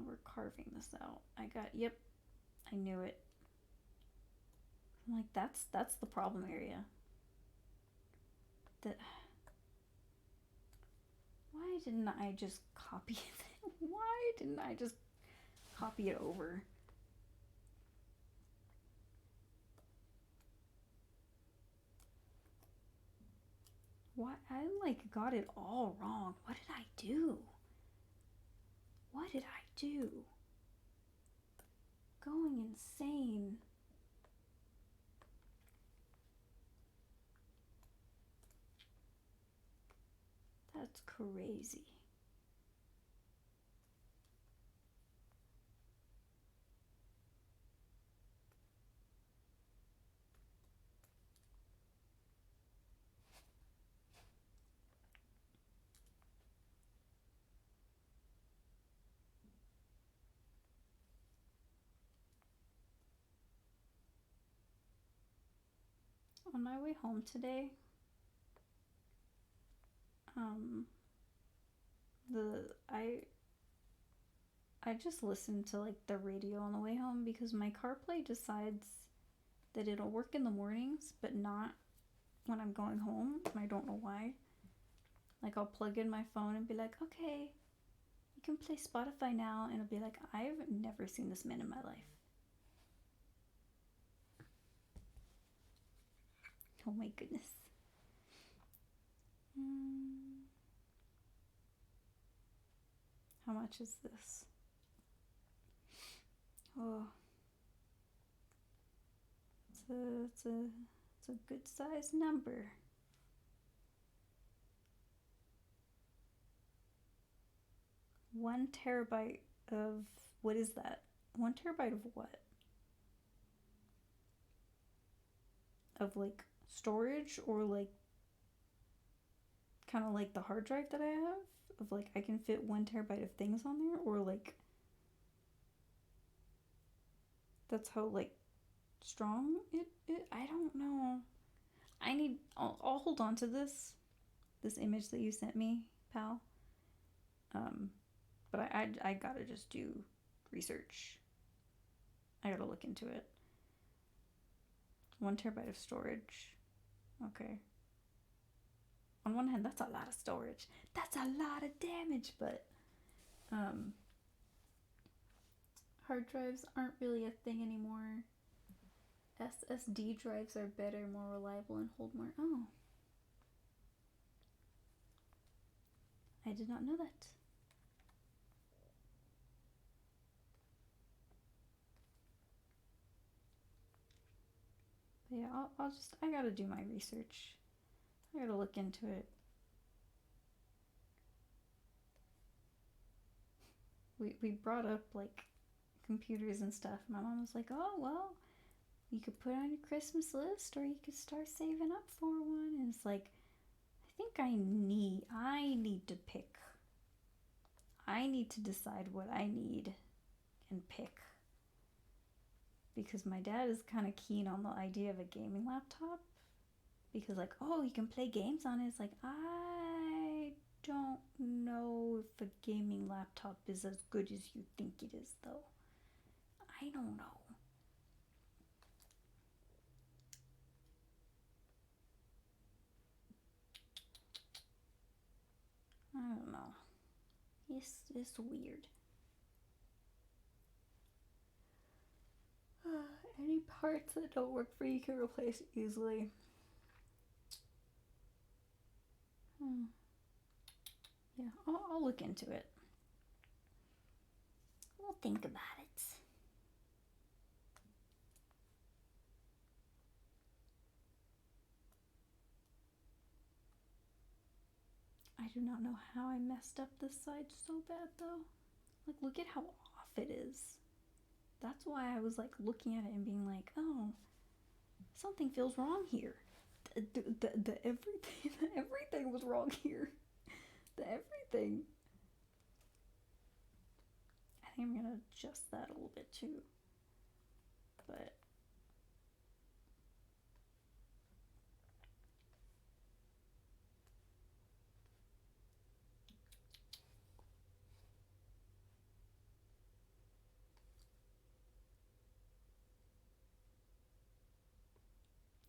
We're carving this out. Yep, I knew it. I'm like, that's the problem area. That why didn't I just copy it? Why didn't I just copy it over? Why I like got it all wrong. What did I do? What did I do? Going insane. That's crazy. On my way home today, the I just listened to like the radio on the way home because my CarPlay decides that it'll work in the mornings but not when I'm going home. I don't know why. Like I'll plug in my phone and be like, okay, you can play Spotify now and it'll be like, I've never seen this man in my life. Oh my goodness. How much is this? Oh, it's a good size number. 1 terabyte of, what is that? 1 terabyte of what? Of like storage, or like kind of like the hard drive that I have? Of like, I can fit 1 terabyte of things on there, or like that's how like strong it I don't know. I'll hold on to this image that you sent me, pal. But I gotta just do research. I gotta look into it. 1 terabyte of storage. Okay. On one hand, that's a lot of storage. That's a lot of damage, but hard drives aren't really a thing anymore. SSD drives are better, more reliable, and hold more. Oh. I did not know that. But yeah, I gotta do my research. I gotta look into it. We brought up like computers and stuff. My mom was like, oh, well, you could put on your Christmas list, or you could start saving up for one. And it's like, I think I need to pick. I need to decide what I need and pick. Because my dad is kind of keen on the idea of a gaming laptop. Because like, oh, you can play games on it. It's like, I don't know if a gaming laptop is as good as you think it is, though. I don't know. I don't know. It's weird. Any parts that don't work for you can replace easily. Yeah, I'll look into it. We'll think about it. I do not know how I messed up this side so bad, though. Like, look at how off it is. That's why I was like looking at it and being like, oh, something feels wrong here. The everything was wrong here. The everything. I think I'm gonna adjust that a little bit too. But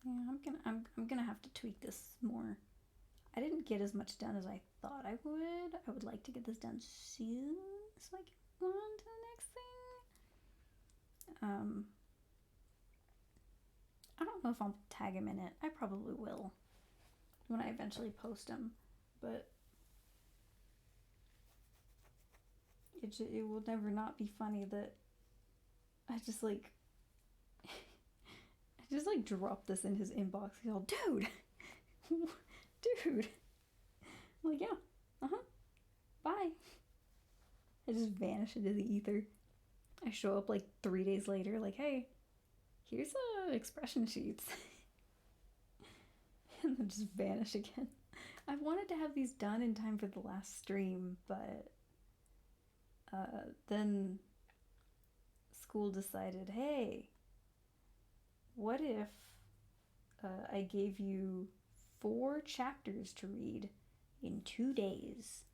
yeah, I'm gonna have to tweak this more. I didn't get as much done as I thought I would. I would like to get this done soon so I can go on to the next thing. I don't know if I'll tag him in it. I probably will when I eventually post him, but it will never not be funny that I just like dropped this in his inbox. He's all, dude, dude. I'm like, yeah, bye. I just vanish into the ether. I show up like 3 days later, like, hey, here's expression sheets. And then just vanish again. I wanted to have these done in time for the last stream, but then school decided, hey, what if I gave you 4 chapters to read in 2 days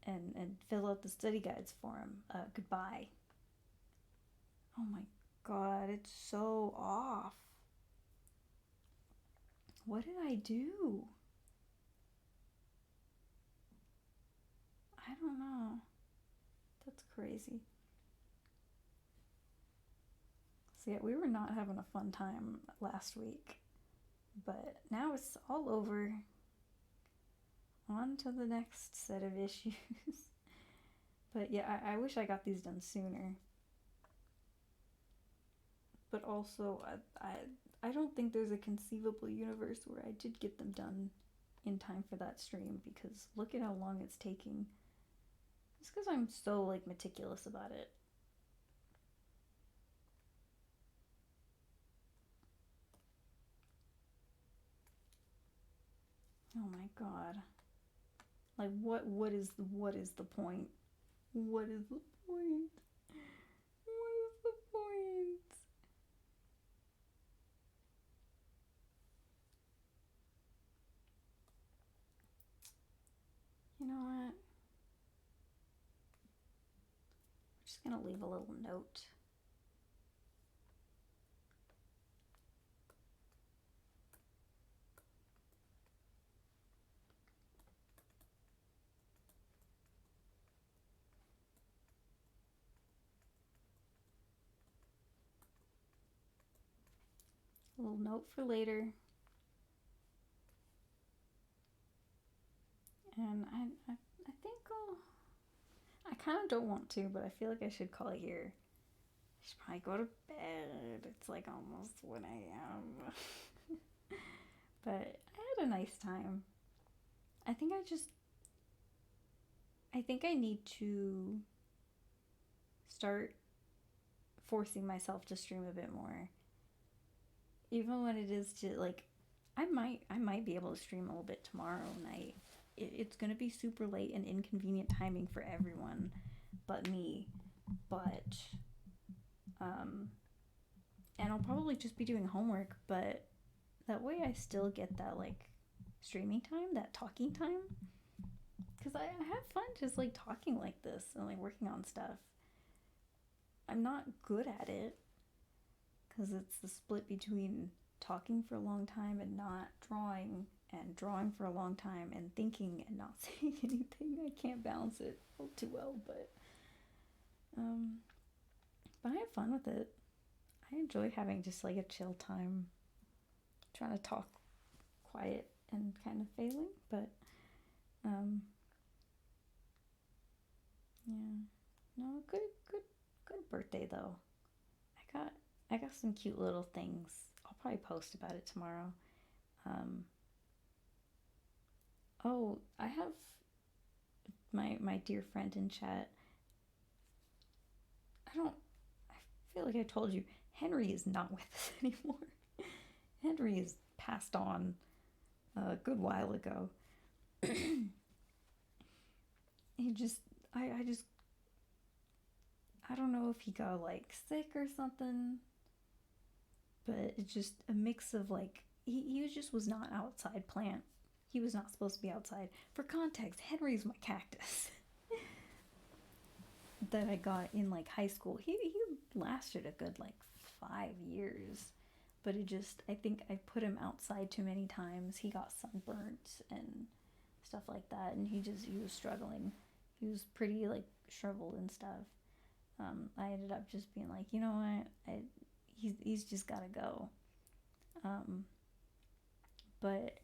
and fill out the study guides for him? Goodbye. Oh my god, it's so off. What did I do? I I don't know. That's crazy. So yeah, we were not having a fun time last week. But now it's all over. On to the next set of issues. But yeah, I wish I got these done sooner. But also, I don't think there's a conceivable universe where I did get them done in time for that stream, because look at how long it's taking. It's because I'm so like meticulous about it. Oh my god. Like what is the point? What is the point? What is the point? You know what? I'm just gonna leave a little note. A little note for later. And I think I kind of don't want to, but I feel like I should call it here. I should probably go to bed. It's like almost 1 a.m. But I had a nice time. I think I need to start forcing myself to stream a bit more. Even when it is to like, I might be able to stream a little bit tomorrow night. It's gonna be super late and inconvenient timing for everyone but me. But and I'll probably just be doing homework, but that way I still get that like streaming time, that talking time. Because I have fun just like talking like this and like working on stuff. I'm not good at it because it's the split between talking for a long time and not drawing, and drawing for a long time and thinking and not saying anything. I can't balance it all too well, but I have fun with it. I enjoy having just like a chill time, trying to talk quiet and kind of failing, but yeah. No, good birthday though. I got some cute little things. I'll probably post about it tomorrow. Um, oh, I have my dear friend in chat. I feel like I told you, Henry is not with us anymore. Henry is passed on a good while ago. he just I just I don't know if he got like sick or something, but it's just a mix of like he just was not outside plant. He was not supposed to be outside. For context, Henry's my cactus that I got in like high school. He lasted a good like 5 years, but it just, I think I put him outside too many times. He got sunburnt and stuff like that, and he was struggling. He was pretty like shriveled and stuff. I ended up just being like, you know what, he's just gotta go. Um, but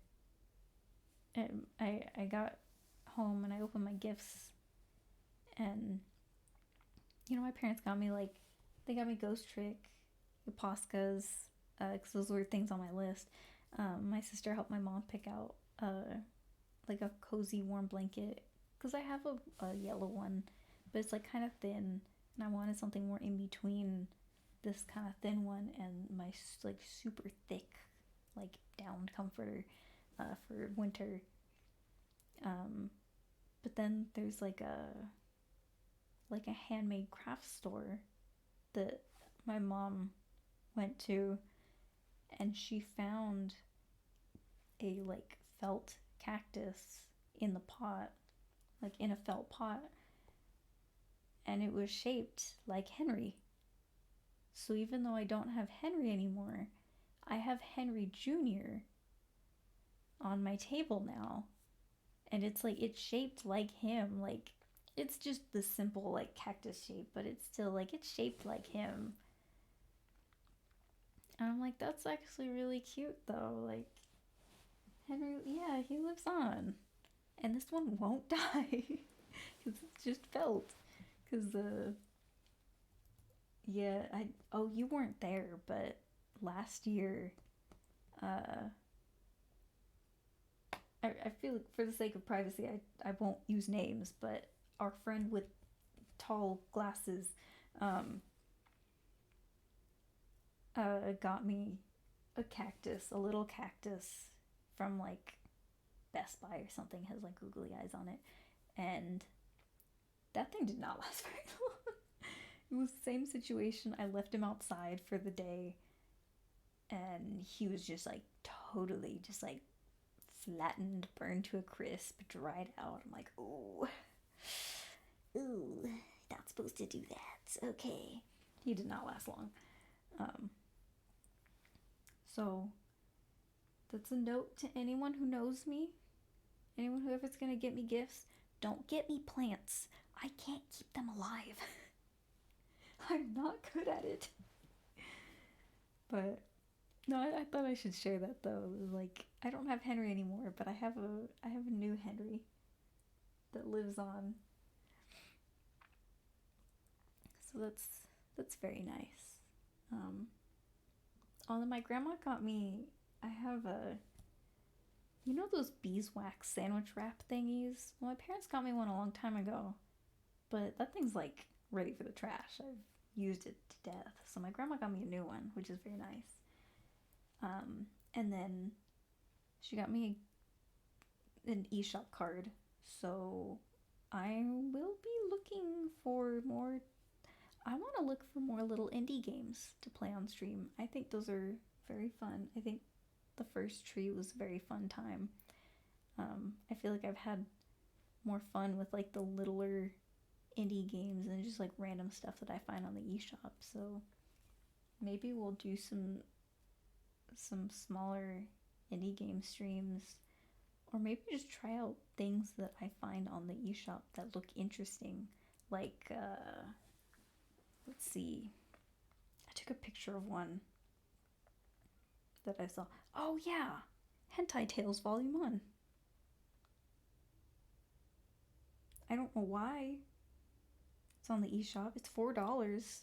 I got home and I opened my gifts, and you know, my parents got me like, they got me Ghost Trick, the Poscas, because those were things on my list. My sister helped my mom pick out like a cozy warm blanket, because I have a yellow one, but it's like kind of thin, and I wanted something more in between this kind of thin one and my like super thick like down comforter for winter. But then there's like a handmade craft store that my mom went to, and she found a like felt cactus in the pot, like in a felt pot, and it was shaped like Henry. So even though I don't have Henry anymore, I have Henry Jr. on my table now, and it's like it's shaped like him. Like It's just the simple like cactus shape, but it's still like it's shaped like him. And I'm like, that's actually really cute though. Like Henry, yeah, he lives on, and this one won't die because it's just felt. Because yeah, I oh you weren't there, but last year, uh, I feel like for the sake of privacy, I won't use names, but our friend with tall glasses, um, got me a cactus, a little cactus from like Best Buy or something, has like googly eyes on it, and that thing did not last very long. It was the same situation. I left him outside for the day, and he was just like totally just like flattened, burned to a crisp, dried out. I'm like, ooh, ooh, not supposed to do that. Okay. He did not last long. Um, so that's a note to anyone who knows me, anyone whoever's gonna get me gifts. Don't get me plants. I can't keep them alive. I'm not good at it. But no, I thought I should share that though. Like I don't have Henry anymore, but I have a new Henry that lives on. So that's very nice. Um, oh, then my grandma got me. I have a you know those beeswax sandwich wrap thingies. Well, my parents got me one a long time ago, but that thing's like ready for the trash. I've used it to death. So my grandma got me a new one, which is very nice. And then she got me an eShop card. So I will be looking for more. I want to look for more little indie games to play on stream. I think those are very fun. I think the first tree was a very fun time. I feel like I've had more fun with like the littler indie games and just like random stuff that I find on the eShop. So maybe we'll do some smaller indie game streams, or maybe just try out things that I find on the eShop that look interesting. Like let's see. I took a picture of one that I saw. Oh yeah, Hentai Tales Volume 1. I don't know why. It's on the eShop. It's $4.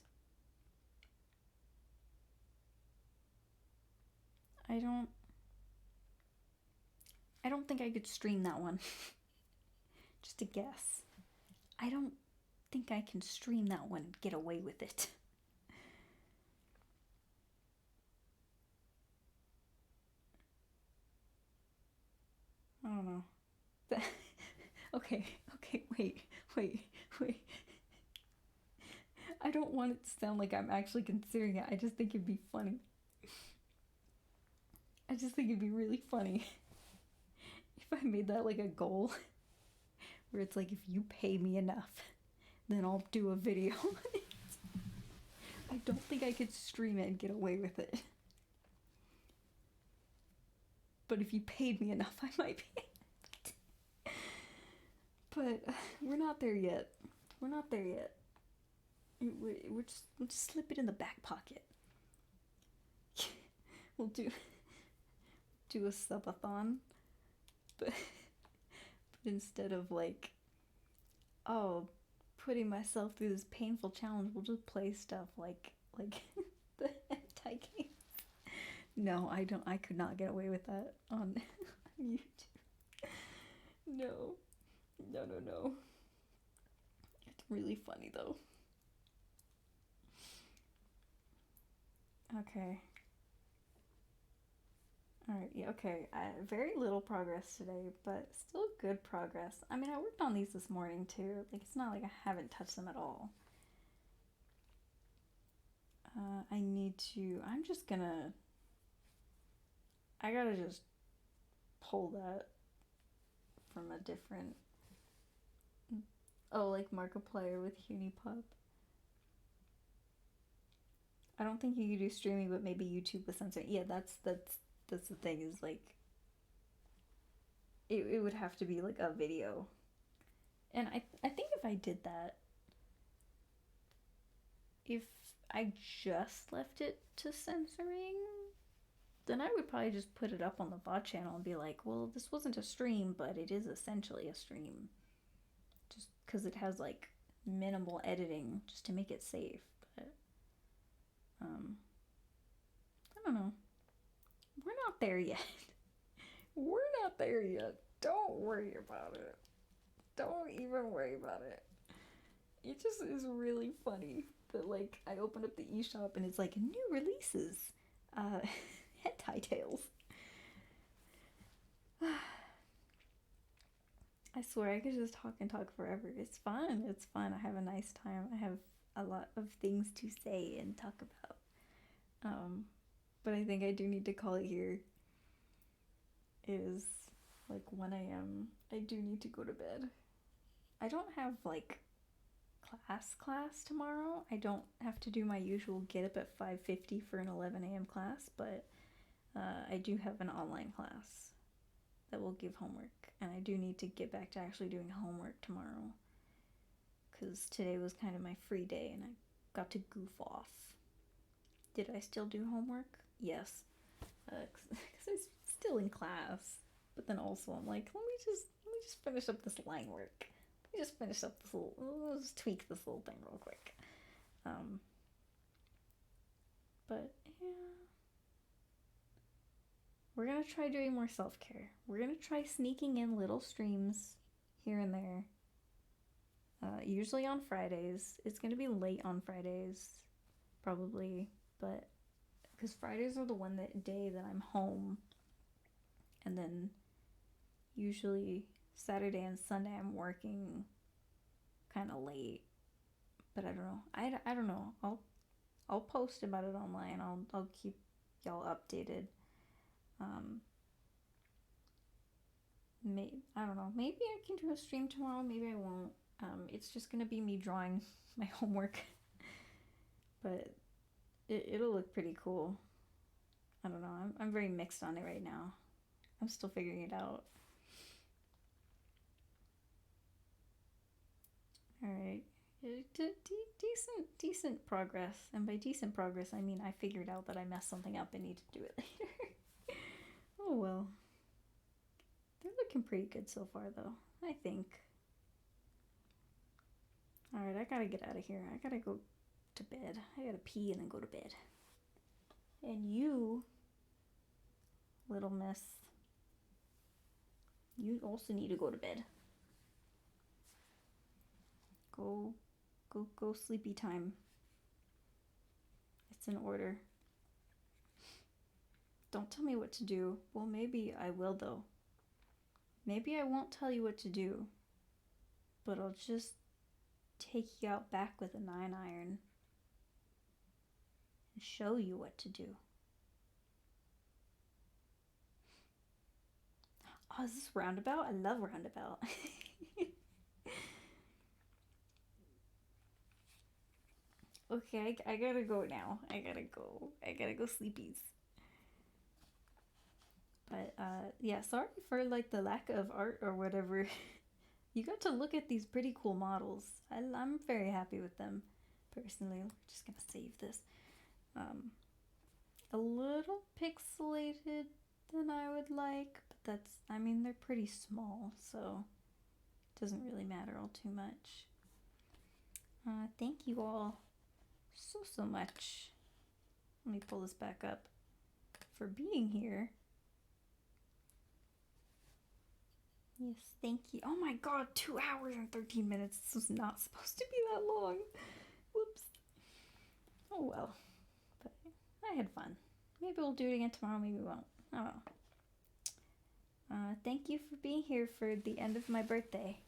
I don't I don't think I could stream that one. Just a guess. I don't think I can stream that one and get away with it. I don't know. Okay, wait. I don't want it to sound like I'm actually considering it. I just think it'd be funny. I just think it'd be really funny if I made that like a goal where it's like if you pay me enough, then I'll do a video on it. I don't think I could stream it and get away with it. But if you paid me enough, I might be. But we're not there yet. We're not there yet. We'll just slip it in the back pocket. We'll do a subathon, but instead of like, oh, putting myself through this painful challenge, we'll just play stuff like the hentai games. No, I don't. I could not get away with that on YouTube. No, no. It's really funny though. Okay. Alright, yeah, okay. Very little progress today, but still good progress. I mean, I worked on these this morning too. Like, it's not like I haven't touched them at all. I need to. I'm just gonna. I gotta just pull that from a different. Oh, like Markiplier with Unipop. I don't think you could do streaming, but maybe YouTube with censoring. Yeah, that's the thing. Is like it would have to be like a video. And I think if I did that, if I just left it to censoring, then I would probably just put it up on the VOD channel and be like, well, this wasn't a stream, but it is essentially a stream. Just because it has like minimal editing just to make it safe. But, I don't know. We're not there yet. We're not there yet. Don't worry about it. Don't even worry about it. It just is really funny that like I opened up the eShop and it's like new releases, hentai tales. I swear I could just talk and talk forever. It's fun. It's fun. I have a nice time. I have a lot of things to say and talk about. But I think I do need to call it here. It is like 1 a.m. I do need to go to bed. I don't have like class tomorrow. I don't have to do my usual get up at 5:50 for an 11 a.m. class, but I do have an online class that will give homework, and I do need to get back to actually doing homework tomorrow because today was kind of my free day and I got to goof off. Did I still do homework? Yes, because I'm still in class, but then also I'm like, let me just finish up this line work. Let me just finish up this little, let's just tweak this little thing real quick. But yeah, we're gonna try doing more self-care. We're gonna try sneaking in little streams here and there. Usually on Fridays. It's gonna be late on Fridays, probably, but because Fridays are the one day that I'm home, and then usually Saturday and Sunday I'm working kind of late. But I don't know. I don't know. I'll post about it online. I'll keep y'all updated. I don't know. Maybe I can do a stream tomorrow. Maybe I won't. It's just gonna be me drawing my homework, but it'll look pretty cool. I don't know. I'm very mixed on it right now. I'm still figuring it out. All right. Decent progress, and by decent progress I mean I figured out that I messed something up and need to do it later. Oh well. They're looking pretty good so far though, I think. Alright, I gotta get out of here. I gotta go to bed. I gotta pee and then go to bed. And you, little miss, you also need to go to bed. Go sleepy time. It's in order. Don't tell me what to do. Well, maybe I will though. Maybe I won't tell you what to do, but I'll just take you out back with a 9-iron and show you what to do. Oh, is this roundabout? I love roundabout. Okay, I gotta go now. I gotta go sleepies. But yeah, sorry for like the lack of art or whatever. You got to look at these pretty cool models. I'm very happy with them, personally. We're just gonna save this. A little pixelated than I would like, but that's, I mean, they're pretty small, so it doesn't really matter all too much. Thank you all so much. Let me pull this back up for being here. Yes, thank you. Oh my god, 2 hours and 13 minutes. This was not supposed to be that long. Whoops. Oh well. But I had fun. Maybe we'll do it again tomorrow, maybe we won't. I don't know. Thank you for being here for the end of my birthday.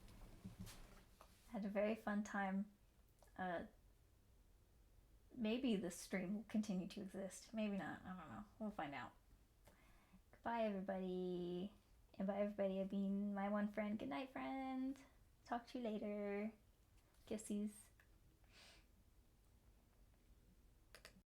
I had a very fun time. Maybe this stream will continue to exist. Maybe not. I don't know. We'll find out. Goodbye, everybody. And by everybody, I mean my one friend. Good night, friend. Talk to you later. Kissies.